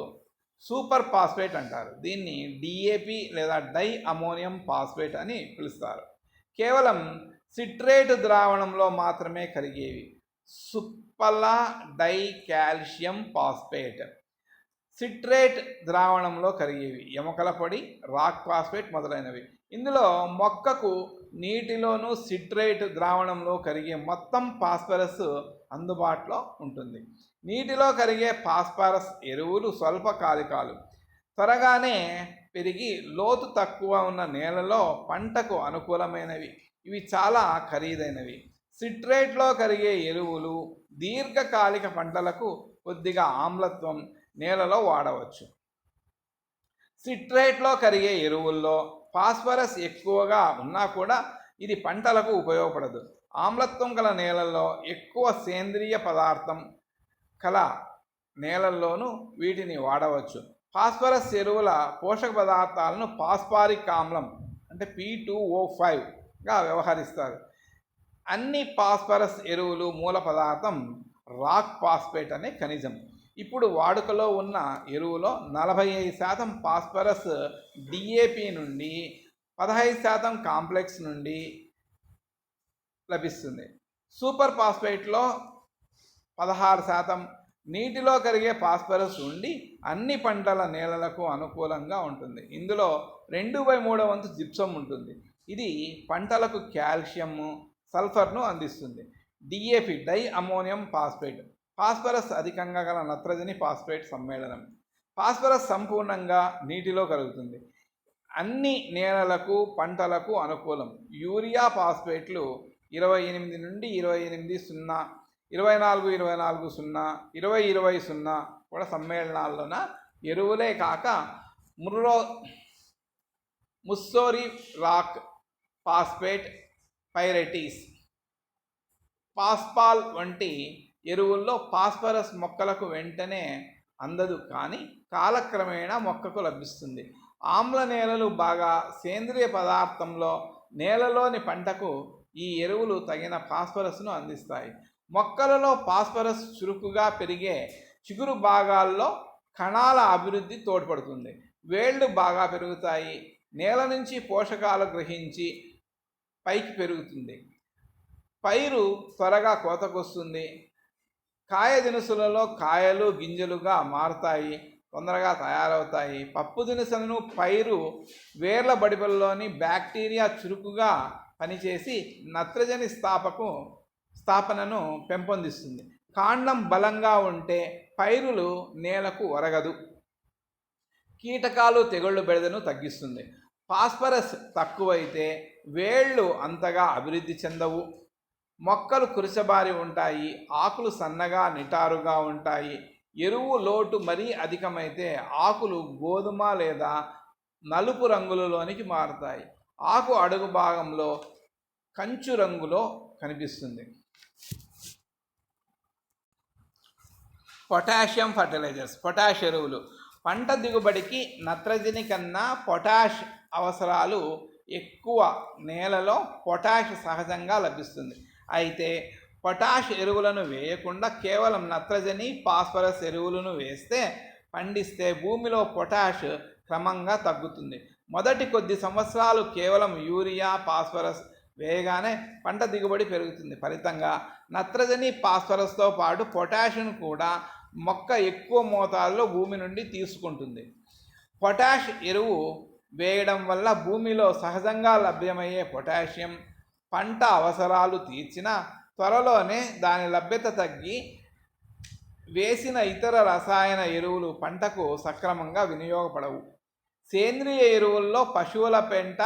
సూపర్ ఫాస్ఫేట్ అంటారు. దీన్ని డిఏపి లేదా డై అమోనియం ఫాస్ఫేట్ అని పిలుస్తారు. కేవలం సిట్రేట్ ద్రావణంలో మాత్రమే కరిగేవి సుప్పల డై కాల్షియం ఫాస్ఫేట్. సిట్రేట్ ద్రావణంలో కరిగేవి ఎముకల పొడి, రాక్ ఫాస్ఫేట్ మొదలైనవి. ఇందులో మొక్కకు నీటిలోనూ సిట్రేట్ ద్రావణంలో కరిగే మొత్తం ఫాస్ఫరస్ అందుబాటులో ఉంటుంది. నీటిలో కరిగే ఫాస్ఫరస్ ఎరువులు స్వల్పకాలికాలు, త్వరగానే పెరిగి లోతు తక్కువ ఉన్న నేలలో పంటకు అనుకూలమైనవి. ఇవి చాలా ఖరీదైనవి. సిట్రేట్లో కరిగే ఎరువులు దీర్ఘకాలిక పంటలకు కొద్దిగా ఆమ్లత్వం నేలలో వాడవచ్చు. సిట్రేట్లో కరిగే ఎరువుల్లో ఫాస్ఫరస్ ఎక్కువగా ఉన్నా కూడా ఇది పంటలకు ఉపయోగపడదు. ఆమ్లత్వం గల నేలల్లో ఎక్కువ సేంద్రియ పదార్థం కల నేలల్లోనూ వీటిని వాడవచ్చు. ఫాస్ఫరస్ ఎరువుల పోషక పదార్థాలను ఫాస్ఫారిక్ ఆమ్లం అంటే P2O5గా వ్యవహరిస్తారు. అన్ని ఫాస్ఫరస్ ఎరువులు మూల పదార్థం రాక్ ఫాస్ఫేట్ అనే ఖనిజం. ఇప్పుడు వాడుకలో ఉన్న ఎరువులో 45% ఫాస్ఫరస్ డిఏపి నుండి 15% కాంప్లెక్స్ నుండి లభిస్తుంది. సూపర్ ఫాస్ఫేట్లో 16% నీటిలో కరిగే ఫాస్ఫరస్ ఉండి అన్ని పంటల నేలలకు అనుకూలంగా ఉంటుంది. ఇందులో 2/3 వంతు జిప్సం ఉంటుంది. ఇది పంటలకు కాల్షియం, సల్ఫర్ను అందిస్తుంది. DAP di ammonium phosphate phosphorus అధికంగా గల నత్రజని ఫాస్ఫేట్ సమ్మేళనం. ఫాస్ఫరస్ సంపూర్ణంగా నీటిలో కరుగుతుంది. అన్ని నేలలకు పంటలకు అనుకూలం. యూరియా ఫాస్ఫేట్లు 28 నుండి 28-0, 24-24-0, 20-20-0 కూడా సమ్మేళనాల్లోన ఎరువులే కాక ముస్సోరి రాక్ ఫాస్ఫేట్, పైరెటీస్, పాస్పాల్ వంటి ఎరువుల్లో ఫాస్ఫరస్ మొక్కలకు వెంటనే అందదు, కానీ కాలక్రమేణా మొక్కకు లభిస్తుంది. ఆమ్ల నేలలు బాగా సేంద్రియ పదార్థంలో నేలలోని పంటకు ఈ ఎరువులు తగిన ఫాస్ఫరస్ను అందిస్తాయి. మొక్కలలో ఫాస్ఫరస్ చురుకుగా పెరిగే చిగురు భాగాల్లో కణాల అభివృద్ధి తోడ్పడుతుంది. వేళ్ళు బాగా పెరుగుతాయి. నేల నుంచి పోషకాలు గ్రహించి పైకి పెరుగుతుంది. పైరు త్వరగా కోతకొస్తుంది. కాయ దినుసులలో కాయలు గింజలుగా మారుతాయి, తొందరగా తయారవుతాయి. పప్పు దినుసులను పైరు వేర్ల బడిపల్లోని బ్యాక్టీరియా చురుకుగా పనిచేసి నత్రజని స్థాపనను పెంపొందిస్తుంది. కాండం బలంగా ఉంటే పైరులు నేలకు ఒరగదు. కీటకాలు తెగుళ్ళు బెడదను తగ్గిస్తుంది. ఫాస్ఫరస్ తక్కువైతే వేళ్ళు అంతగా అభివృద్ధి చెందవు. మొక్కలు కురిసబారి ఉంటాయి. ఆకులు సన్నగా నిటారుగా ఉంటాయి. ఎరువు లోటు మరీ అధికమైతే ఆకులు గోధుమ లేదా నలుపు రంగులలోనికి మారుతాయి. ఆకు అడుగు భాగంలో కంచు రంగులో కనిపిస్తుంది. పొటాషియం ఫర్టిలైజర్స్, పొటాష్ ఎరువులు. పంట దిగుబడికి నత్రజని కన్నా పొటాష్ అవసరాలు ఎక్కువ. నేలలో పొటాష్ సహజంగా లభిస్తుంది. అయితే పొటాష్ ఎరువులను వేయకుండా కేవలం నత్రజని, ఫాస్ఫరస్ ఎరువులను పండిస్తే భూమిలో పొటాష్ క్రమంగా తగ్గుతుంది. మొదటి కొద్ది సంవత్సరాలు కేవలం యూరియా, ఫాస్ఫరస్ వేయగానే పంట దిగుబడి పెరుగుతుంది. ఫలితంగా నత్రజని, ఫాస్ఫరస్తో పాటు పొటాషియం కూడా మొక్క ఎక్కువ మోతాదులో భూమి నుండి తీసుకుంటుంది. పొటాష్ ఎరువు వేయడం వల్ల భూమిలో సహజంగా లభ్యమయ్యే పొటాషియం పంట అవసరాలు తీర్చిన త్వరలోనే దాని లభ్యత తగ్గి వేసిన ఇతర రసాయన ఎరువులు పంటకు సక్రమంగా వినియోగపడవు. సేంద్రియ ఎరువుల్లో పశువుల పెంట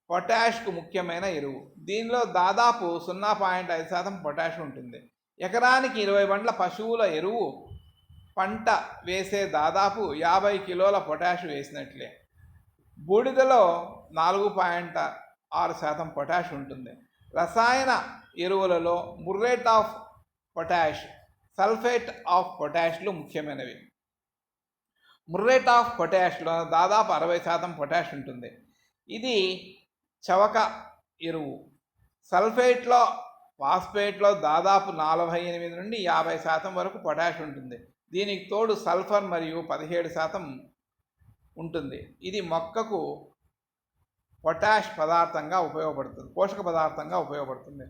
పొటాష్కు ముఖ్యమైన ఎరువు. దీనిలో దాదాపు 0.5% పొటాష్ ఉంటుంది. ఎకరానికి 20 బండ్ల పశువుల ఎరువు పంట వేసే దాదాపు 50 కిలోల పొటాష్ వేసినట్లే. బూడిదలో 4.6% పొటాష్ ఉంటుంది. రసాయన ఎరువులలో ముర్రేట్ ఆఫ్ పొటాష్, సల్ఫేట్ ఆఫ్ పొటాష్లు ముఖ్యమైనవి. ముర్రేట్ ఆఫ్ పొటాష్లో దాదాపు 60% పొటాష్ ఉంటుంది. ఇది చవక ఎరువు. సల్ఫేట్లో ఫాస్ఫేట్లో దాదాపు 48 నుండి 50% వరకు పొటాష్ ఉంటుంది. దీనికి తోడు సల్ఫర్ మరియు 17% ఉంటుంది. ఇది మొక్కకు పొటాష్ పదార్థంగా ఉపయోగపడుతుంది, పోషక పదార్థంగా ఉపయోగపడుతుంది.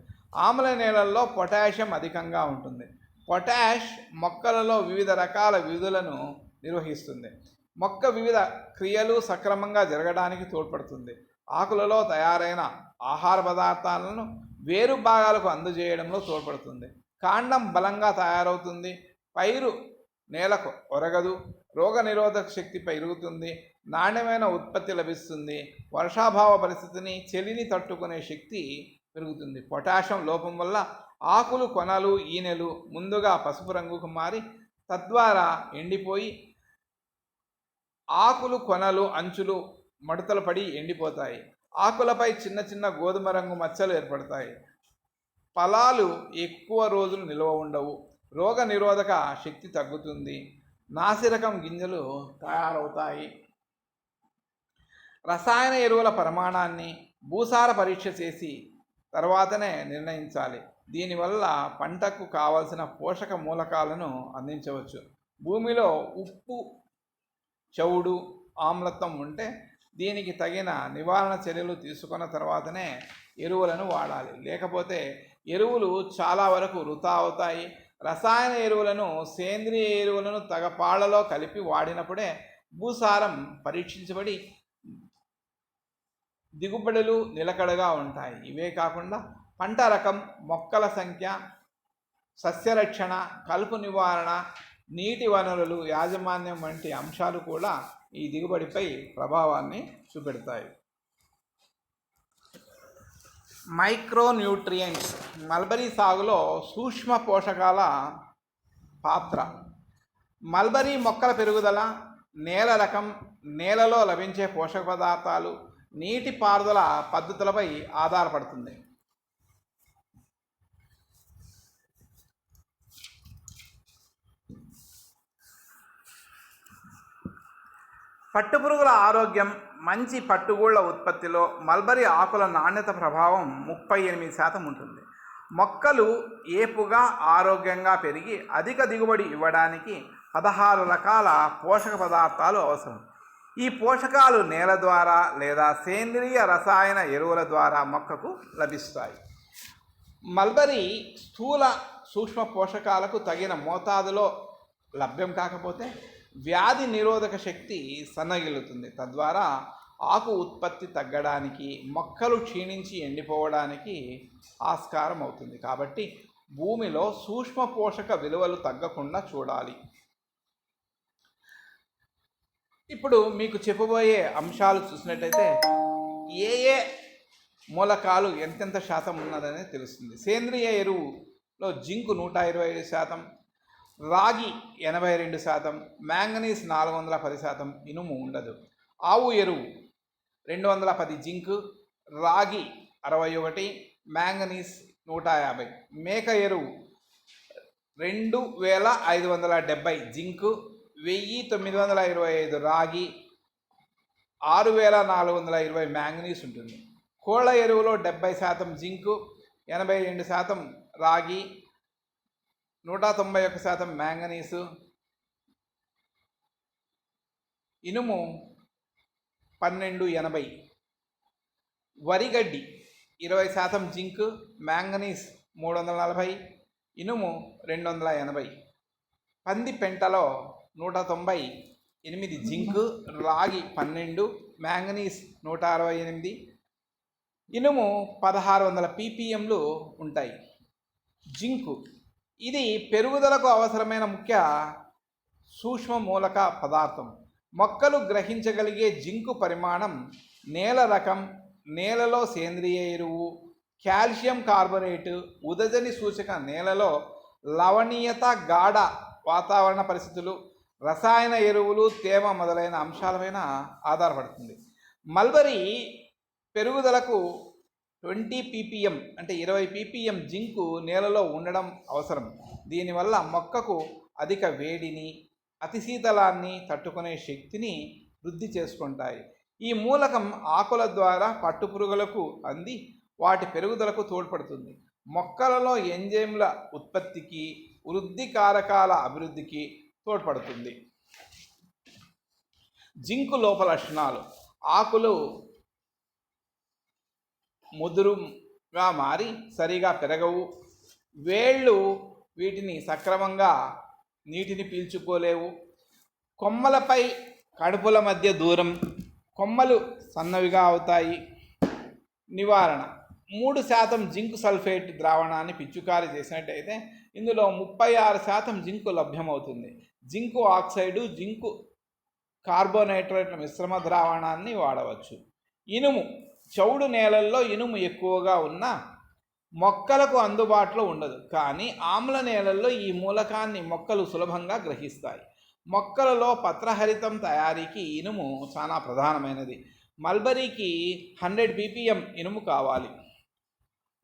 ఆమ్ల నేలల్లో పొటాషియం అధికంగా ఉంటుంది. పొటాష్ మొక్కలలో వివిధ రకాల విధులను నిర్వహిస్తుంది. మొక్క వివిధ క్రియలు సక్రమంగా జరగడానికి తోడ్పడుతుంది. ఆకులలో తయారైన ఆహార పదార్థాలను వేరు భాగాలకు అందజేయడంలో తోడ్పడుతుంది. కాండం బలంగా తయారవుతుంది. పైరు నేలకు ఒరగదు. రోగనిరోధక శక్తి పెరుగుతుంది. నాణ్యమైన ఉత్పత్తి లభిస్తుంది. వర్షాభావ పరిస్థితిని, చలిని తట్టుకునే శక్తి పెరుగుతుంది. పొటాషియం లోపం వల్ల ఆకులు, కొనలు, ఈనెలు ముందుగా పసుపు రంగుకు మారి తద్వారా ఎండిపోయి ఆకులు, కొనలు, అంచులు మడతలు పడి ఎండిపోతాయి. ఆకులపై చిన్న చిన్న గోధుమ రంగు మచ్చలు ఏర్పడతాయి. ఫలాలు ఎక్కువ రోజులు నిల్వ ఉండవు. రోగ నిరోధక శక్తి తగ్గుతుంది. నాసిరకం గింజలు తయారవుతాయి. రసాయన ఎరువుల పరిమాణాన్ని భూసార పరీక్ష చేసి తర్వాతనే నిర్ణయించాలి. దీనివల్ల పంటకు కావలసిన పోషక మూలకాలను అందించవచ్చు. భూమిలో ఉప్పు, చవుడు, ఆమ్లత్వం ఉంటే దీనికి తగిన నివారణ చర్యలు తీసుకున్న తర్వాతనే ఎరువులను వాడాలి. లేకపోతే ఎరువులు చాలా వరకు వృధా అవుతాయి. రసాయన ఎరువులను, సేంద్రియ ఎరువులను తగపాళ్లలో కలిపి వాడినప్పుడే భూసారం పరీక్షించబడి దిగుబడులు నిలకడగా ఉంటాయి. ఇవే కాకుండా పంట రకం, మొక్కల సంఖ్య, సస్యరక్షణ, కలుపు నివారణ, నీటి వనరులు యాజమాన్యం వంటి అంశాలు కూడా ఈ దిగుబడిపై ప్రభావాన్ని చూపెడతాయి. మైక్రోన్యూట్రియంట్స్ మల్బరీ సాగులో సూక్ష్మ పోషకాల పాత్ర. మల్బరీ మొక్కల పెరుగుదల, నేల రకం, నేలలో లభించే పోషక పదార్థాలు, నీటిపారుదల పద్ధతులపై ఆధారపడుతుంది. పట్టుపురుగుల ఆరోగ్యం, మంచి పట్టుగూళ్ళ ఉత్పత్తిలో మల్బరీ ఆకుల నాణ్యత ప్రభావం 38% ఉంటుంది. మొక్కలు ఏపుగా ఆరోగ్యంగా పెరిగి అధిక దిగుబడి ఇవ్వడానికి 16 రకాల పోషక పదార్థాలు అవసరం. ఈ పోషకాలు నేల ద్వారా లేదా సేంద్రియ రసాయన ఎరువుల ద్వారా మొక్కకు లభిస్తాయి. మల్బరీ స్థూల సూక్ష్మ పోషకాలకు తగిన మోతాదులో లభ్యం కాకపోతే వ్యాధి నిరోధక శక్తి సన్నగిల్లుతుంది. తద్వారా ఆకు ఉత్పత్తి తగ్గడానికి, మొక్కలు క్షీణించి ఎండిపోవడానికి ఆస్కారం అవుతుంది. కాబట్టి భూమిలో సూక్ష్మ పోషక విలువలు తగ్గకుండా చూడాలి. ఇప్పుడు మీకు చెప్పబోయే అంశాలు చూసినట్టయితే ఏ ఏ మూలకాలు ఎంతెంత శాతం ఉన్నదనేది తెలుస్తుంది. సేంద్రియ ఎరువులో జింకు 125%, రాగి 82%, మ్యాంగనీస్ 410%, ఇనుము ఉండదు. ఆవు ఎరువు 210 జింక్, రాగి 61, మ్యాంగనీస్ 150. మేక ఎరువు 2570 జింక్, 1925 రాగి, 6420 మ్యాంగనీస్ ఉంటుంది. కోళ్ళ ఎరువులో 70% జింకు, 82% రాగి, 191% మ్యాంగనీసు, ఇనుము 1280. వరిగడ్డి 20% జింక్, మ్యాంగనీస్ 340, ఇనుము 280. పంది పెంటలో 198 జింక్, రాగి 12, మ్యాంగనీస్ 168, ఇనుము 1600 ppmలు ఉంటాయి. జింకు ఇది పెరుగుదలకు అవసరమైన ముఖ్య సూక్ష్మ మూలక పదార్థం. మొక్కలు గ్రహించగలిగే జింకు పరిమాణం, నేల రకం, నేలలో సేంద్రియ ఎరువు, కాల్షియం కార్బోనేటు, ఉదజని సూచక, నేలలో లవణీయత, గాఢ వాతావరణ పరిస్థితులు, రసాయన ఎరువులు, తేమ మొదలైన అంశాలపైన ఆధారపడుతుంది. మల్బరీ పెరుగుదలకు 20 ppm అంటే 20 ppm జింకు నేలలో ఉండడం అవసరం. దీనివల్ల మొక్కకు అధిక వేడిని, అతి శీతలాన్ని తట్టుకునే శక్తిని వృద్ధి చేసుకుంటాయి. ఈ మూలకం ఆకుల ద్వారా పట్టుపురుగులకు అంది వాటి పెరుగుదలకు తోడ్పడుతుంది. మొక్కలలో ఎంజైమ్ల ఉత్పత్తికి, వృద్ధి కారకాల అభివృద్ధికి తోడ్పడుతుంది. జింకు లోప లక్షణాలు: ఆకులు ముదురుగా మారి సరిగా పెరగవు, వేళ్ళు వీటిని సక్రమంగా నీటిని పీల్చుకోలేవు, కొమ్మలపై కడుపుల మధ్య దూరం, కొమ్మలు సన్నవిగా అవుతాయి. నివారణ: 3% జింకు సల్ఫేట్ ద్రావణాన్ని పిచికారీ చేసినట్టయితే ఇందులో 36% జింకు లభ్యమవుతుంది. జింకు ఆక్సైడు, జింకు కార్బోనైట్రేట్ల మిశ్రమ ద్రావణాన్ని వాడవచ్చు. ఇనుము: చౌడు నేలల్లో ఇనుము ఎక్కువగా ఉన్న మొక్కలకు అందుబాటులో ఉండదు, కానీ ఆమ్ల నేలల్లో ఈ మూలకాన్ని మొక్కలు సులభంగా గ్రహిస్తాయి. మొక్కలలో పత్రహరితం తయారీకి ఇనుము చాలా ప్రధానమైనది. మల్బరీకి 100 ppm ఇనుము కావాలి.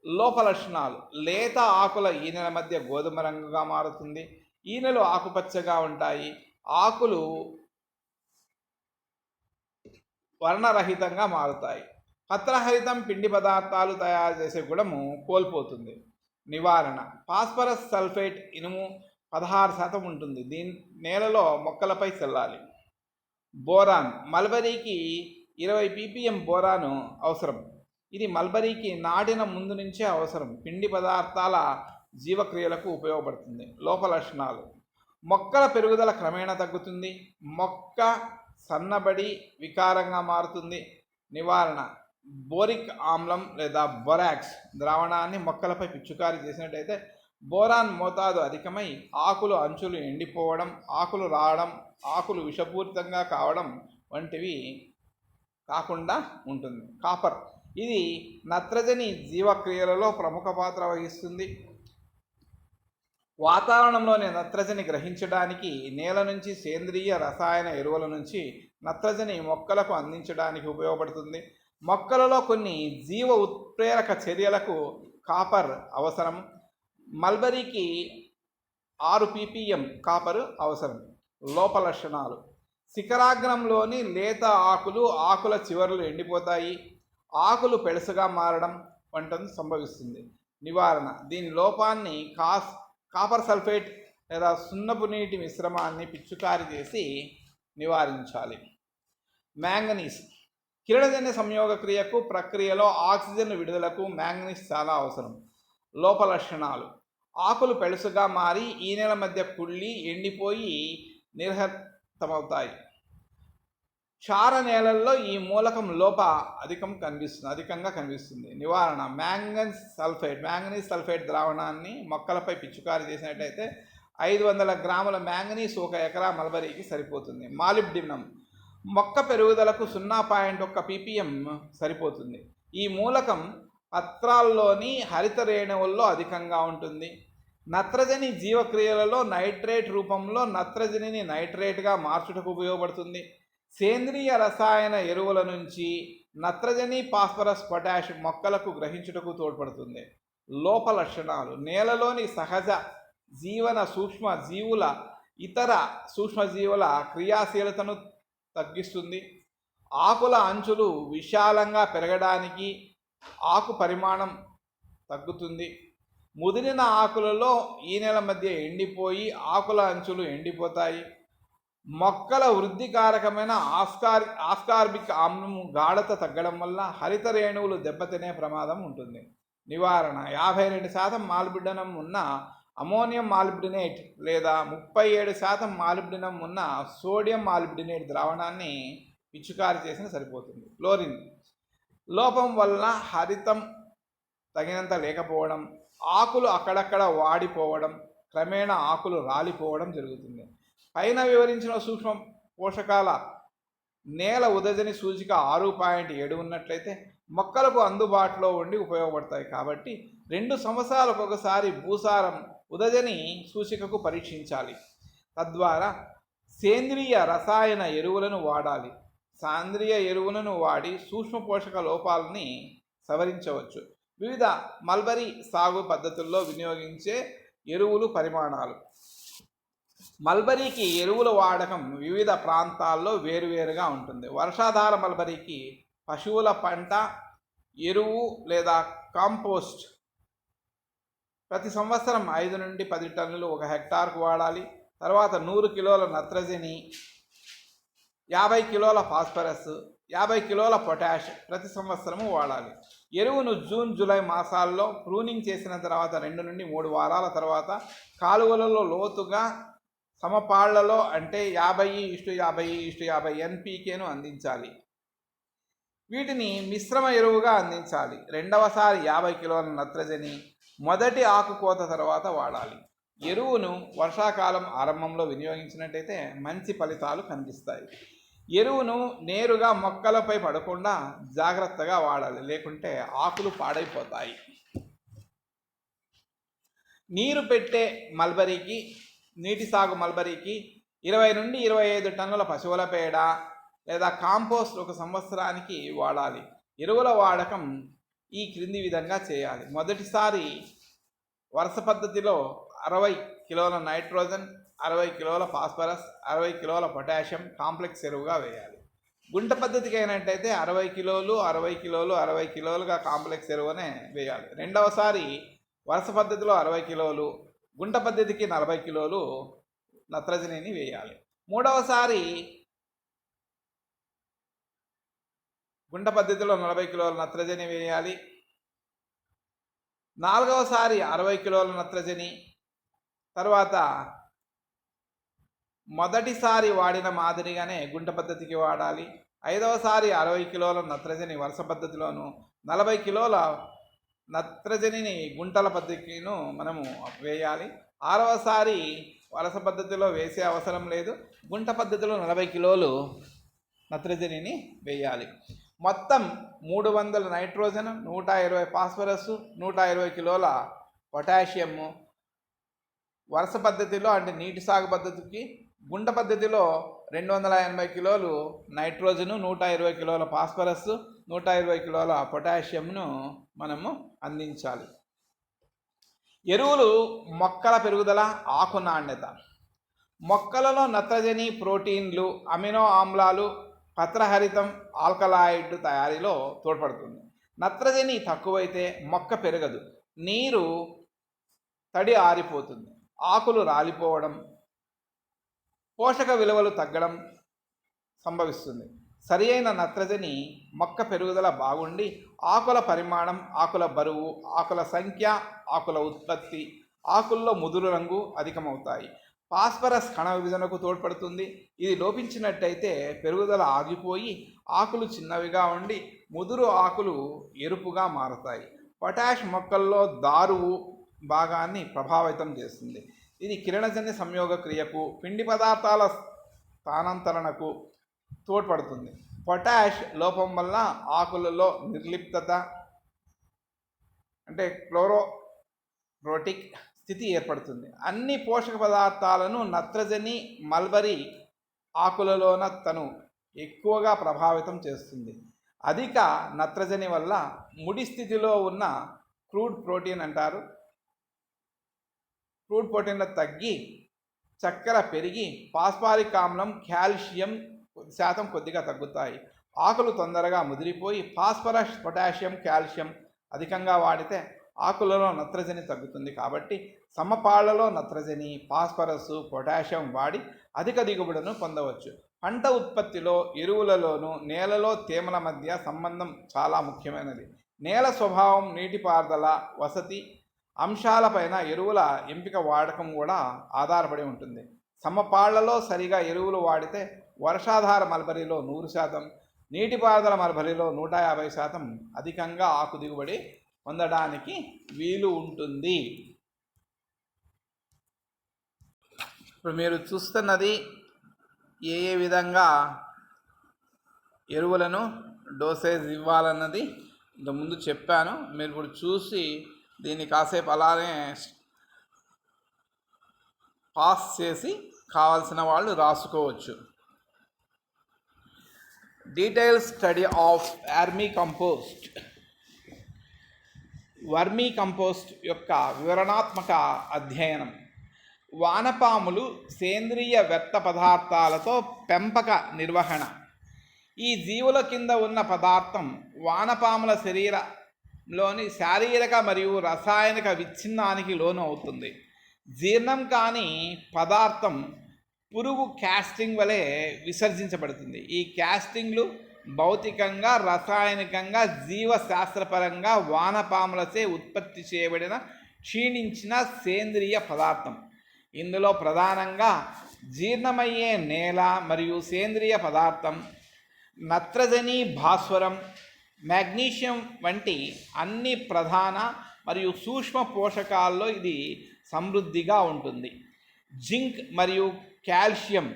లోపలక్షణాలు: లేత ఆకుల ఈనెల మధ్య గోధుమ రంగుగా మారుతుంది, ఈనెలు ఆకుపచ్చగా ఉంటాయి, ఆకులు వర్ణరహితంగా మారుతాయి. పత్రహరితం పిండి పదార్థాలు తయారు చేసే గుణము కోల్పోతుంది. నివారణ: ఫాస్ఫరస్ సల్ఫేట్ ఇనుము 16% ఉంటుంది, దీని నేలలో మొక్కలపై చల్లాలి. బోరాన్: మల్బరీకి 20 ppm బోరాను అవసరం. ఇది మల్బరీకి నాటిన ముందు నుంచే అవసరం. పిండి పదార్థాల జీవక్రియలకు ఉపయోగపడుతుంది. లోపలక్షణాలు: మొక్కల పెరుగుదల క్రమేణా తగ్గుతుంది, మొక్క సన్నబడి వికారంగా మారుతుంది. నివారణ: బోరిక్ ఆమ్లం లేదా బొరాక్స్ ద్రావణాన్ని మొక్కలపై పిచికారీ చేసినట్టయితే బోరాన్ మోతాదు అధికమై ఆకులు అంచులు ఎండిపోవడం, ఆకులు రావడం, ఆకులు విషపూరితంగా కావడం వంటివి కాకుండా ఉంటుంది. కాపర్: ఇది నత్రజని జీవక్రియలలో ప్రముఖ పాత్ర వహిస్తుంది. వాతావరణంలోని నత్రజని గ్రహించడానికి, నేల నుంచి సేంద్రియ రసాయన ఎరువుల నుంచి నత్రజని మొక్కలకు అందించడానికి ఉపయోగపడుతుంది. మొక్కలలో కొన్ని జీవ ఉత్ప్రేరక చర్యలకు కాపర్ అవసరం. మల్బరీకి 6 ppm కాపర్ అవసరం. లోపలక్షణాలు: శిఖరాగ్రంలోని లేత ఆకులు, ఆకుల చివరలు ఎండిపోతాయి, ఆకులు పెళసుగా మారడం వంటిది సంభవిస్తుంది. నివారణ: దీని లోపాన్ని కాపర్ సల్ఫేట్ లేదా సున్నపు నీటి మిశ్రమాన్ని పిచికారీ చేసి నివారించాలి. మ్యాంగనీస్: కిరణజన్య సంయోగ క్రియకు ప్రక్రియలో ఆక్సిజన్ విడుదలకు మ్యాంగనీస్ చాలా అవసరం. లోపలక్షణాలు: ఆకులు పెళసుగా మారి ఈనెల మధ్య కుళ్ళి ఎండిపోయి నిర్హతమవుతాయి. క్షార నేలల్లో ఈ మూలకం లోప అధికంగా కనిపిస్తుంది. నివారణ: మ్యాంగనీస్ సల్ఫేట్ ద్రావణాన్ని మొక్కలపై పిచికారీ చేసినట్టయితే 500 గ్రాముల మ్యాంగనీస్ 1 ఎకరా మల్బరీకి సరిపోతుంది. మాలిబ్డినం: మొక్క పెరుగుదలకు 0.1 ppm సరిపోతుంది. ఈ మూలకం పత్రాల్లోని హరిత రేణువుల్లో అధికంగా ఉంటుంది. నత్రజని జీవక్రియలలో నైట్రేట్ రూపంలో నత్రజనిని నైట్రేట్గా మార్చుటకు ఉపయోగపడుతుంది. సేంద్రియ రసాయన ఎరువుల నుంచి నత్రజని, ఫాస్ఫరస్, పొటాష్ మొక్కలకు గ్రహించుటకు తోడ్పడుతుంది. లోపలక్షణాలు: నేలలోని సహజ జీవన సూక్ష్మజీవుల ఇతర సూక్ష్మజీవుల క్రియాశీలతను తగ్గిస్తుంది. ఆకుల అంచులు విశాలంగా పెరగడానికి ఆకు పరిమాణం తగ్గుతుంది. ముదిరిన ఆకులలో ఈనెల మధ్య ఎండిపోయి ఆకుల అంచులు ఎండిపోతాయి. మొక్కల వృద్ధి కారకమైన ఆస్కార్బిక్ ఆమ్లం గాఢత తగ్గడం వల్ల హరిత రేణువులు దెబ్బతినే ప్రమాదం ఉంటుంది. నివారణ: 52% మాలిబ్డినం ఉన్న అమోనియం మాలిబ్డినేట్ లేదా 37% మాలిబ్డినం ఉన్న సోడియం మాలిబ్డినేట్ ద్రావణాన్ని పిచికారీ చేసిన సరిపోతుంది. క్లోరిన్: లోపం వల్ల హరితం తగినంత లేకపోవడం, ఆకులు అక్కడక్కడ వాడిపోవడం, క్రమేణా ఆకులు రాలిపోవడం జరుగుతుంది. పైన వివరించిన సూక్ష్మ పోషకాల నేల ఉదజని సూచిక 6.7 ఉన్నట్లయితే మొక్కలకు అందుబాటులో ఉండి ఉపయోగపడతాయి. కాబట్టి 2 సంవత్సరాలకు ఒకసారి భూసారం ఉదజని సూచికకు పరీక్షించాలి. తద్వారా సేంద్రియ రసాయన ఎరువులను వాడాలి. సేంద్రియ ఎరువులను వాడి సూక్ష్మ పోషక లోపాలని సవరించవచ్చు. వివిధ మల్బరీ సాగు పద్ధతుల్లో వినియోగించే ఎరువులు పరిమాణాలు. మల్బరీకి ఎరువుల వాడకం వివిధ ప్రాంతాల్లో వేరువేరుగా ఉంటుంది. వర్షాధార మల్బరీకి పశువుల పంట ఎరువు లేదా కాంపోస్ట్ ప్రతి సంవత్సరం 5 నుండి 10 టన్నులు 1 హెక్టార్కు వాడాలి. తర్వాత 100 కిలోల నత్రజని, 50 కిలోల ఫాస్ఫరస్, 50 కిలోల పొటాష్ ప్రతి సంవత్సరము వాడాలి. ఎరువును జూన్ జూలై మాసాల్లో ప్రూనింగ్ చేసిన తర్వాత 2 నుండి 3 వారాల తర్వాత కాలువలలో లోతుగా సమపాళ్లలో అంటే 50:50:50 NPKను అందించాలి. వీటిని మిశ్రమ ఎరువుగా అందించాలి. రెండవసారి 50 కిలోల నత్రజని మొదటి ఆకుకోత తర్వాత వాడాలి. ఎరువును వర్షాకాలం ఆరంభంలో వినియోగించినట్టయితే మంచి ఫలితాలు కనిపిస్తాయి. ఎరువును నేరుగా మొక్కలపై పడకుండా జాగ్రత్తగా వాడాలి, లేకుంటే ఆకులు పాడైపోతాయి. నీరు పెట్టే మల్బరీకి, నీటి సాగు మల్బరీకి 20 నుండి 25 టన్నుల పశువుల పేడ లేదా కాంపోస్ట్ 1 సంవత్సరానికి వాడాలి. ఎరువుల వాడకం ఈ క్రింది విధంగా చేయాలి. మొదటిసారి వరుస పద్ధతిలో 60 కిలోల నైట్రోజన్, 60 కిలోల ఫాస్ఫరస్, 60 కిలోల పొటాషియం కాంప్లెక్స్ ఎరువుగా వేయాలి. గుంట పద్ధతికి అయినట్టయితే 60 కిలోలు 60 కిలోలు 60 కిలోలుగా కాంప్లెక్స్ ఎరువునే వేయాలి. రెండవసారి వరుస పద్ధతిలో 60 కిలోలు, గుంట పద్ధతికి 40 కిలోలు నత్రజనిని వేయాలి. మూడవసారి గుంట పద్ధతిలో 40 కిలోల నత్రజని వేయాలి. నాలుగవసారి 60 కిలోల నత్రజని, తర్వాత మొదటిసారి వాడిన మాదిరిగానే గుంట పద్ధతికి వాడాలి. 5వసారి 60 కిలోల నత్రజని వరుస పద్ధతిలోను, 40 కిలోల నత్రజనిని గుంటల పద్ధతిను మనము వేయాలి. 6వసారి వరుస పద్ధతిలో వేసే అవసరం లేదు, గుంట పద్ధతిలో 40 కిలోలు నత్రజనిని వేయాలి. మొత్తం 300 నైట్రోజన్, 120 ఫాస్ఫరస్, 120 కిలోల పొటాషియము వరుస పద్ధతిలో అంటే నీటి సాగు పద్ధతికి, గుంట పద్ధతిలో 280 కిలోలు నైట్రోజను, 120 కిలోల ఫాస్ఫరస్, 120 కిలోల పొటాషియంను మనము అందించాలి. ఎరువులు మొక్కల పెరుగుదల, ఆకు నాణ్యత. మొక్కలలో నత్రజని, ప్రోటీన్లు, అమినో ఆమ్లాలు, పత్రహరితం, ఆల్కలాయిడ్ తయారీలో తోడ్పడుతుంది. నత్రజని తక్కువైతే మొక్క పెరగదు, నీరు తడి ఆరిపోతుంది, ఆకులు రాలిపోవడం, పోషక విలువలు తగ్గడం సంభవిస్తుంది. సరి అయిన నత్రజని మొక్క పెరుగుదల బాగుండి ఆకుల పరిమాణం, ఆకుల బరువు, ఆకుల సంఖ్య, ఆకుల ఉత్పత్తి, ఆకుల్లో ముదురు రంగు అధికమవుతాయి. ఫాస్ఫరస్ కణ విభజనకు తోడ్పడుతుంది. ఇది లోపించినట్టయితే పెరుగుదల ఆగిపోయి ఆకులు చిన్నవిగా ఉండి ముదురు ఆకులు ఎరుపుగా మారుతాయి. పొటాష్ మొక్కల్లో దారువు భాగాన్ని ప్రభావితం చేస్తుంది. ఇది కిరణజన్య సంయోగ క్రియకు, పిండి పదార్థాల స్థానాంతరణకు తోడ్పడుతుంది. పొటాష్ లోపం వల్ల ఆకులలో నిర్లిప్తత అంటే క్లోరోప్రోటిక్ స్థితి ఏర్పడుతుంది. అన్ని పోషక పదార్థాలను నత్రజని మల్బరీ ఆకులలోన తను ఎక్కువగా ప్రభావితం చేస్తుంది. అధిక నత్రజని వల్ల ముడి స్థితిలో ఉన్న క్రూడ్ ప్రోటీన్ అంటారు, క్రూడ్ ప్రోటీన్లు తగ్గి చక్కెర పెరిగి ఫాస్ఫారిక్ ఆమ్లం, కాల్షియం శాతం కొద్దిగా తగ్గుతాయి. ఆకులు తొందరగా ముదిరిపోయి ఫాస్ఫరస్, పొటాషియం, కాల్షియం అధికంగా వాడితే ఆకులలో నత్రజని తగ్గుతుంది. కాబట్టి సమపాళ్లలో నత్రజని, ఫాస్ఫరస్, పొటాషియం వాడి అధిక దిగుబడులను పొందవచ్చు. పంట ఉత్పత్తిలో ఎరువులలోనూ నేలలో తేమల మధ్య సంబంధం చాలా ముఖ్యమైనది. నేల స్వభావం, నీటిపారుదల వసతి అంశాలపైన ఎరువుల ఎంపిక వాడకం కూడా ఆధారపడి ఉంటుంది. సమపాళ్లలో సరిగా ఎరువులు వాడితే వర్షాధార మల్బరీలో 100%, నీటిపారుదల మల్బరీలో 150% అధికంగా ఆకు దిగుబడి పొందడానికి వీలు ఉంటుంది. ఇప్పుడు మీరు చూస్తున్నది ఏ విధంగా ఎరువులను డోసేజ్ ఇవ్వాలన్నది ఇంతకుముందు చెప్పాను. మీరు ఇప్పుడు చూసి దీన్ని కాసేపు అలానే పాస్ చేసి కావాల్సిన వాళ్ళు రాసుకోవచ్చు. Detail study of vermi compost. Vermi compost యొక్క వివరణాత్మక అధ్యయనం. వానపాములు సేంద్రియ వ్యర్థ పదార్థాలతో పెంపక నిర్వహణ. ఈ జీవుల కింద ఉన్న పదార్థం వానపాముల శరీరంలోని శారీరక మరియు రసాయనిక విచ్ఛిన్నానికి లోను అవుతుంది. జీర్ణం కాని పదార్థం పురుగు క్యాస్టింగ్ వలె విసర్జించబడుతుంది. ఈ క్యాస్టింగ్లు భౌతికంగా, రసాయనికంగా, జీవశాస్త్రపరంగా వానపాములచే ఉత్పత్తి చేయబడిన క్షీణించిన సేంద్రియ పదార్థం. ఇందులో ప్రధానంగా జీర్ణమయ్యే నేల మరియు సేంద్రియ పదార్థం, నత్రజని, భాస్వరం, మెగ్నీషియం వంటి అన్ని ప్రధాన మరియు సూక్ష్మ పోషకాల్లో ఇది సమృద్ధిగా ఉంటుంది. జింక్ మరియు కాల్షియం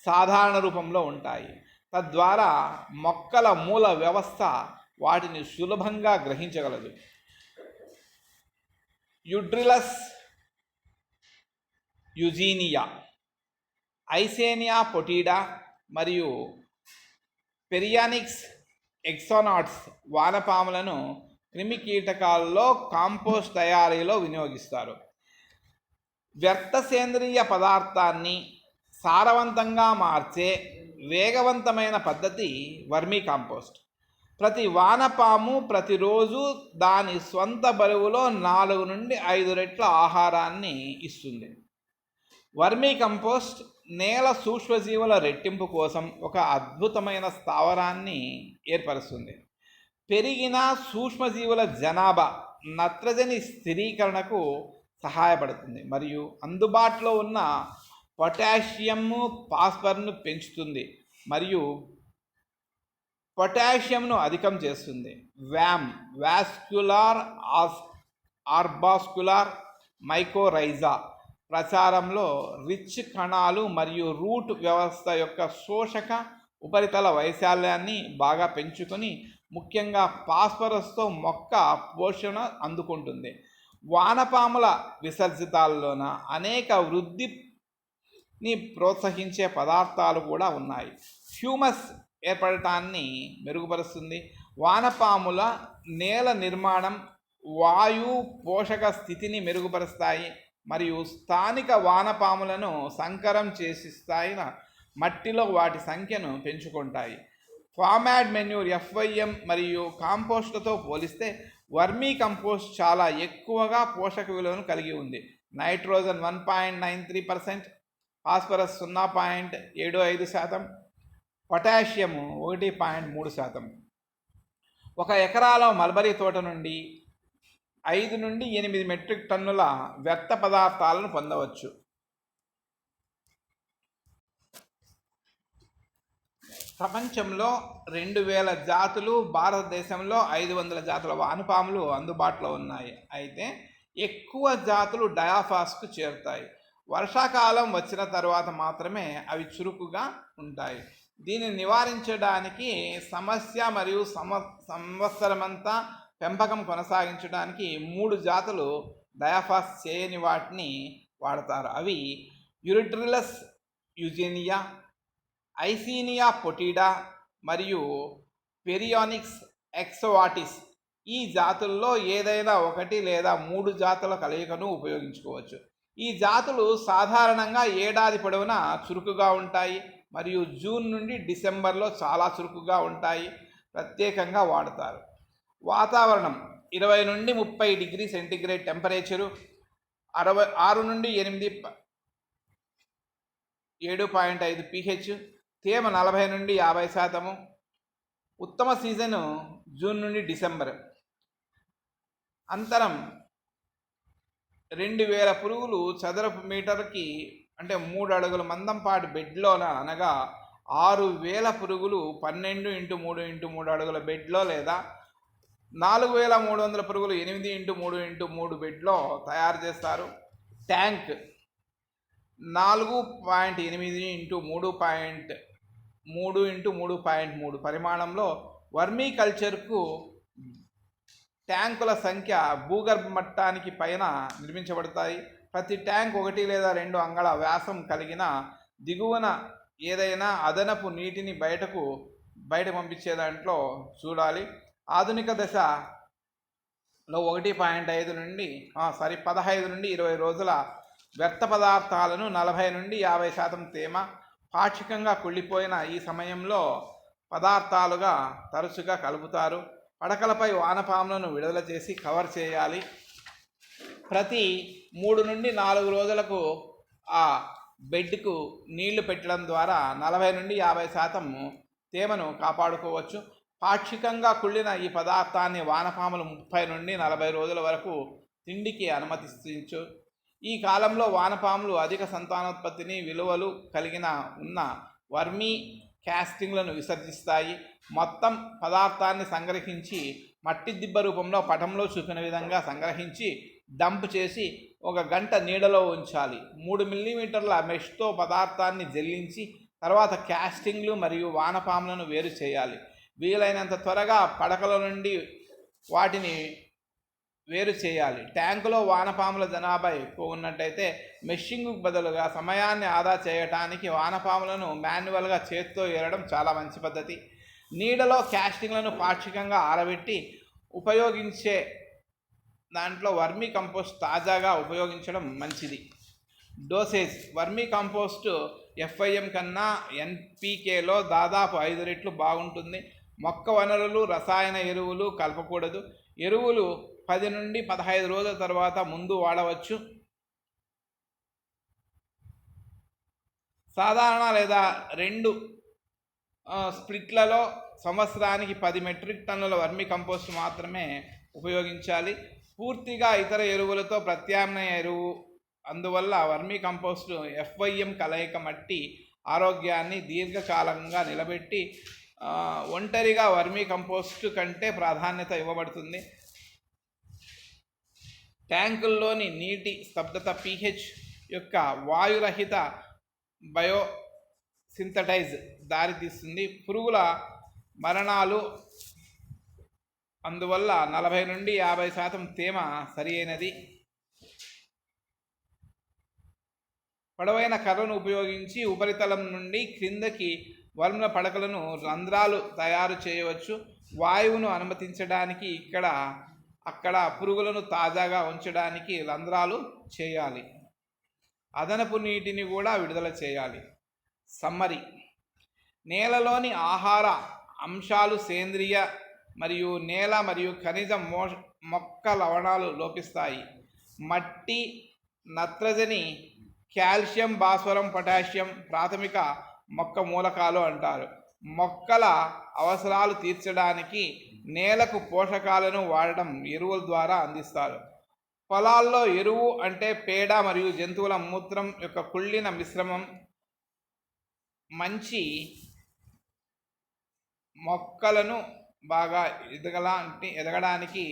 సాధారణ రూపంలో ఉంటాయి. తద్వారా మొక్కల మూల వ్యవస్థ వాటిని సులభంగా గ్రహించగలదు. యుడ్రిలస్ యుజీనియా, ఐసేనియా పొటీడా మరియు పెరియానిక్స్ ఎక్సోనాట్స్ వానపాములను క్రిమికీటకాల్లో కాంపోస్ట్ తయారీలో వినియోగిస్తారు. వ్యర్థ సేంద్రియ పదార్థాన్ని సారవంతంగా మార్చే వేగవంతమైన పద్ధతి వర్మీ కాంపోస్ట్. ప్రతి వానపాము ప్రతిరోజు దాని స్వంత బరువులో 4 నుండి 5 రెట్ల ఆహారాన్ని ఇస్తుంది. వర్మీ కంపోస్ట్ నేల సూక్ష్మజీవుల రెట్టింపు కోసం ఒక అద్భుతమైన స్థావరాన్ని ఏర్పరుస్తుంది. పెరిగిన సూక్ష్మజీవుల జనాభా నత్రజని స్థిరీకరణకు సహాయపడుతుంది మరియు అందుబాటులో ఉన్న పొటాషియం, ఫాస్ఫరస్ను పెంచుతుంది మరియు పొటాషియంను అధికం చేస్తుంది. వాస్క్యులార్ ఆర్బాస్క్యులార్ మైకోరైజా ప్రచారంలో రిచ్ కణాలు మరియు రూట్ వ్యవస్థ యొక్క శోషక ఉపరితల వైశాల్యాన్ని బాగా పెంచుకొని ముఖ్యంగా ఫాస్ఫరస్తో మొక్క పోషణ అందుకుంటుంది. వానపాముల విసర్జితాల్లోన అనేక వృద్ధిని ప్రోత్సహించే పదార్థాలు కూడా ఉన్నాయి. హ్యూమస్ ఏర్పడటాన్ని మెరుగుపరుస్తుంది. వానపాముల నేల నిర్మాణం, వాయు పోషక స్థితిని మెరుగుపరుస్తాయి మరియు స్థానిక వానపాములను సంకరం చేసిస్తాయిన మట్టిలో వాటి సంఖ్యను పెంచుకుంటాయి. ఫార్మాడ్ మెన్యూర్ FYM మరియు కాంపోస్ట్లతో పోలిస్తే వర్మీ కంపోస్ట్ చాలా ఎక్కువగా పోషక విలువను కలిగి ఉంది. Nitrogen 1.93%, phosphorus 0.75%, potassium 1.3%. 1 ఎకరాలో మల్బరీ తోట నుండి 5 నుండి 8 మెట్రిక్ టన్నుల వ్యర్థ పదార్థాలను పొందవచ్చు. ప్రపంచంలో 2000 జాతులు, భారతదేశంలో 500 జాతుల వానపాములు అందుబాటులో ఉన్నాయి. అయితే ఎక్కువ జాతులు డయాఫాస్కు చేరుతాయి. వర్షాకాలం వచ్చిన తర్వాత మాత్రమే అవి చురుకుగా ఉంటాయి. దీన్ని నివారించడానికి సమస్య మరియు సంవత్సరమంతా పెంపకం కొనసాగించడానికి 3 జాతులు డయాఫాస్ చేయని వాటిని వాడతారు. అవి యురిడ్రిలస్ యుజీనియా, ఐసీనియా పొటీడా మరియు పెరియానిక్స్ ఎక్సోవాటిస్. ఈ జాతుల్లో ఏదైనా 1 లేదా 3 జాతుల కలయికను ఉపయోగించుకోవచ్చు. ఈ జాతులు సాధారణంగా ఏడాది పొడవునా చురుకుగా ఉంటాయి మరియు జూన్ నుండి డిసెంబర్లో చాలా చురుకుగా ఉంటాయి. ప్రత్యేకంగా వాడతారు. వాతావరణం 20 నుండి 30 డిగ్రీ సెంటీగ్రేడ్ టెంపరేచరు, 6 నుండి 8, 7.5 pH, తేమ 40 నుండి 50%. ఉత్తమ సీజను జూన్ నుండి డిసెంబర్. అంతరం 2000 పురుగులు చదరపు మీటర్కి అంటే 3 అడుగుల మందంపాటి బెడ్లోన, అనగా 6000 పురుగులు 12x3x3 అడుగుల బెడ్లో లేదా 4300 పురుగులు 8x3x3 బెడ్లో తయారు చేస్తారు. ట్యాంక్ 4.8 x 3.3 పరిమాణంలో వర్మీ కల్చర్కు ట్యాంకుల సంఖ్య భూగర్భ మట్టానికి పైన నిర్మించబడతాయి. ప్రతి ట్యాంక్ 1 లేదా 2 అంగుళాల వ్యాసం కలిగిన దిగువన ఏదైనా అదనపు నీటిని బయట పంపించే దాంట్లో చూడాలి. ఆధునిక దశలో 15 నుండి 20 రోజుల వ్యర్థ పదార్థాలను 40 నుండి 50% తేమ పాక్షికంగా కుళ్ళిపోయిన ఈ సమయంలో పదార్థాలుగా తరచుగా కలుపుతారు. పడకలపై వానపాములను విడుదల చేసి కవర్ చేయాలి. ప్రతి 3 నుండి 4 రోజులకు ఆ బెడ్కు నీళ్లు పెట్టడం ద్వారా 40 నుండి 50% తేమను కాపాడుకోవచ్చు. పాక్షికంగా కుళ్ళిన ఈ పదార్థాన్ని వానపాములు 30 నుండి 40 రోజుల వరకు తిండికి అనుమతించు. ఈ కాలంలో వానపాములు అధిక సంతానోత్పత్తిని విలువలు కలిగిన ఉన్న వర్మీ క్యాస్టింగ్లను విసర్జిస్తాయి. మొత్తం పదార్థాన్ని సంగ్రహించి మట్టి దిబ్బ రూపంలో పటంలో చూపిన విధంగా సంగ్రహించి డంప్ చేసి 1 గంట నీడలో ఉంచాలి. 3 మిల్లీమీటర్ల మెష్తో పదార్థాన్ని జల్లించి తర్వాత క్యాస్టింగ్లు మరియు వానపాములను వేరు చేయాలి. వీలైనంత త్వరగా పడకల నుండి వాటిని వేరు చేయాలి. ట్యాంకులో వానపాముల జనాభా ఎక్కువ ఉన్నట్టయితే మెషింగ్కు బదులుగా సమయాన్ని ఆదా చేయడానికి వానపాములను మాన్యువల్గా చేత్తో ఏరడం చాలా మంచి పద్ధతి. నీడలో క్యాస్టింగ్లను పాక్షికంగా ఆరబెట్టి ఉపయోగించే దాంట్లో వర్మీ కంపోస్ట్ తాజాగా ఉపయోగించడం మంచిది. డోసేజ్: వర్మీ కంపోస్ట్ FIM కన్నా NPKలో దాదాపు 5 రెట్లు బాగుంటుంది. మొక్క వనరులు, రసాయన ఎరువులు కలపకూడదు. ఎరువులు 10 నుండి 15 రోజుల తర్వాత ముందు వాడవచ్చు. సాధారణ లేదా 2 స్ప్లిట్లలో సంవత్సరానికి 10 మెట్రిక్ టన్నుల వర్మీ కంపోస్ట్ మాత్రమే ఉపయోగించాలి. పూర్తిగా ఇతర ఎరువులతో ప్రత్యామ్నాయ ఎరువు. అందువల్ల వర్మీ కంపోస్ట్ FIM కలయిక మట్టి ఆరోగ్యాన్ని దీర్ఘకాలంగా నిలబెట్టి ఒంటరిగా వర్మీ కంపోస్ట్ కంటే ప్రాధాన్యత ఇవ్వబడుతుంది. ట్యాంకుల్లోని నీటి స్తబ్దత pH యొక్క వాయురహిత బయోసింథటైజ్ దారితీస్తుంది. పురుగుల మరణాలు. అందువల్ల 40 నుండి 50% తేమ సరియైనది. పొడవైన కర్రను ఉపయోగించి ఉపరితలం నుండి క్రిందకి వర్మ్ల పడకలను రంధ్రాలు తయారు చేయవచ్చు. వాయువును అనుమతించడానికి అక్కడ పురుగులను తాజాగా ఉంచడానికి రంధ్రాలు చేయాలి. అదనపు నీటిని కూడా విడుదల చేయాలి. సమ్మరీ: నేలలోని ఆహార అంశాలు సేంద్రియ మరియు నేల మరియు ఖనిజ మొక్క లవణాలు లోపిస్తాయి. మట్టి నత్రజని, కాల్షియం, భాస్వరం, పొటాషియం ప్రాథమిక మొక్క మూలకాలు అంటారు. మొక్కల అవసరాలు తీర్చడానికి నేలకు పోషకాలను వాడడం ఎరువుల ద్వారా అందిస్తారు. పొలాల్లో ఎరువు అంటే పేడ మరియు జంతువుల మూత్రం యొక్క కుళ్ళిన మిశ్రమం. మంచి మొక్కలను బాగా ఎదగడానికి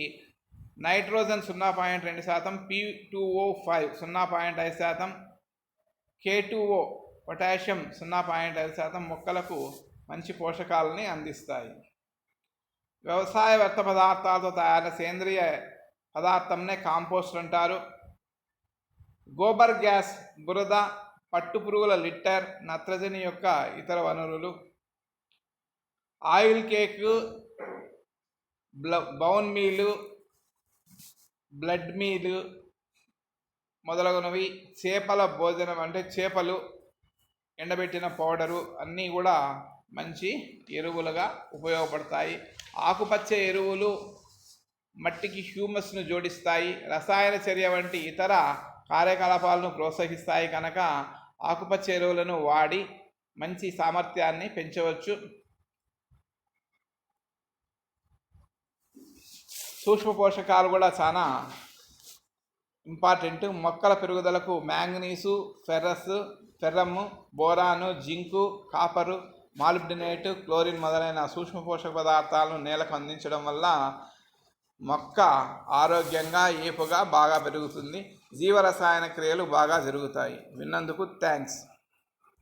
నైట్రోజన్ 0.2%, P2O5 0.5%, K2O పొటాషియం 0.5% మొక్కలకు మంచి పోషకాలని అందిస్తాయి. వ్యవసాయ వ్యర్థ పదార్థాలతో తయారైన సేంద్రియ పదార్థంనే కాంపోస్ట్ అంటారు. గోబర్ గ్యాస్, బురద, పట్టుపురుగుల లిట్టర్, నత్రజని యొక్క ఇతర వనరులు. ఆయిల్ కేక్, బౌన్ మీలు, బ్లడ్ మీలు మొదలగునవి. చేపల భోజనం అంటే చేపలు, ఎండబెట్టిన పౌడరు అన్నీ కూడా మంచి ఎరువులుగా ఉపయోగపడతాయి. ఆకుపచ్చ ఎరువులు మట్టికి హ్యూమస్ను జోడిస్తాయి. రసాయన చర్య వంటి ఇతర కార్యకలాపాలను ప్రోత్సహిస్తాయి కనుక ఆకుపచ్చ ఎరువులను వాడి మంచి సామర్థ్యాన్ని పెంచవచ్చు. సూక్ష్మ పోషకాలు కూడా చాలా ఇంపార్టెంట్. మొక్కల పెరుగుదలకు మ్యాంగనీసు, ఫెర్రము, బోరాను, జింకు, కాపరు, మాలిబ్డినేట్, క్లోరిన్ మొదలైన సూక్ష్మ పోషక పదార్థాలను నేలకు అందించడం వల్ల మొక్క ఆరోగ్యంగా ఏపుగా బాగా పెరుగుతుంది. జీవరసాయన క్రియలు బాగా జరుగుతాయి. విన్నందుకు థ్యాంక్స్.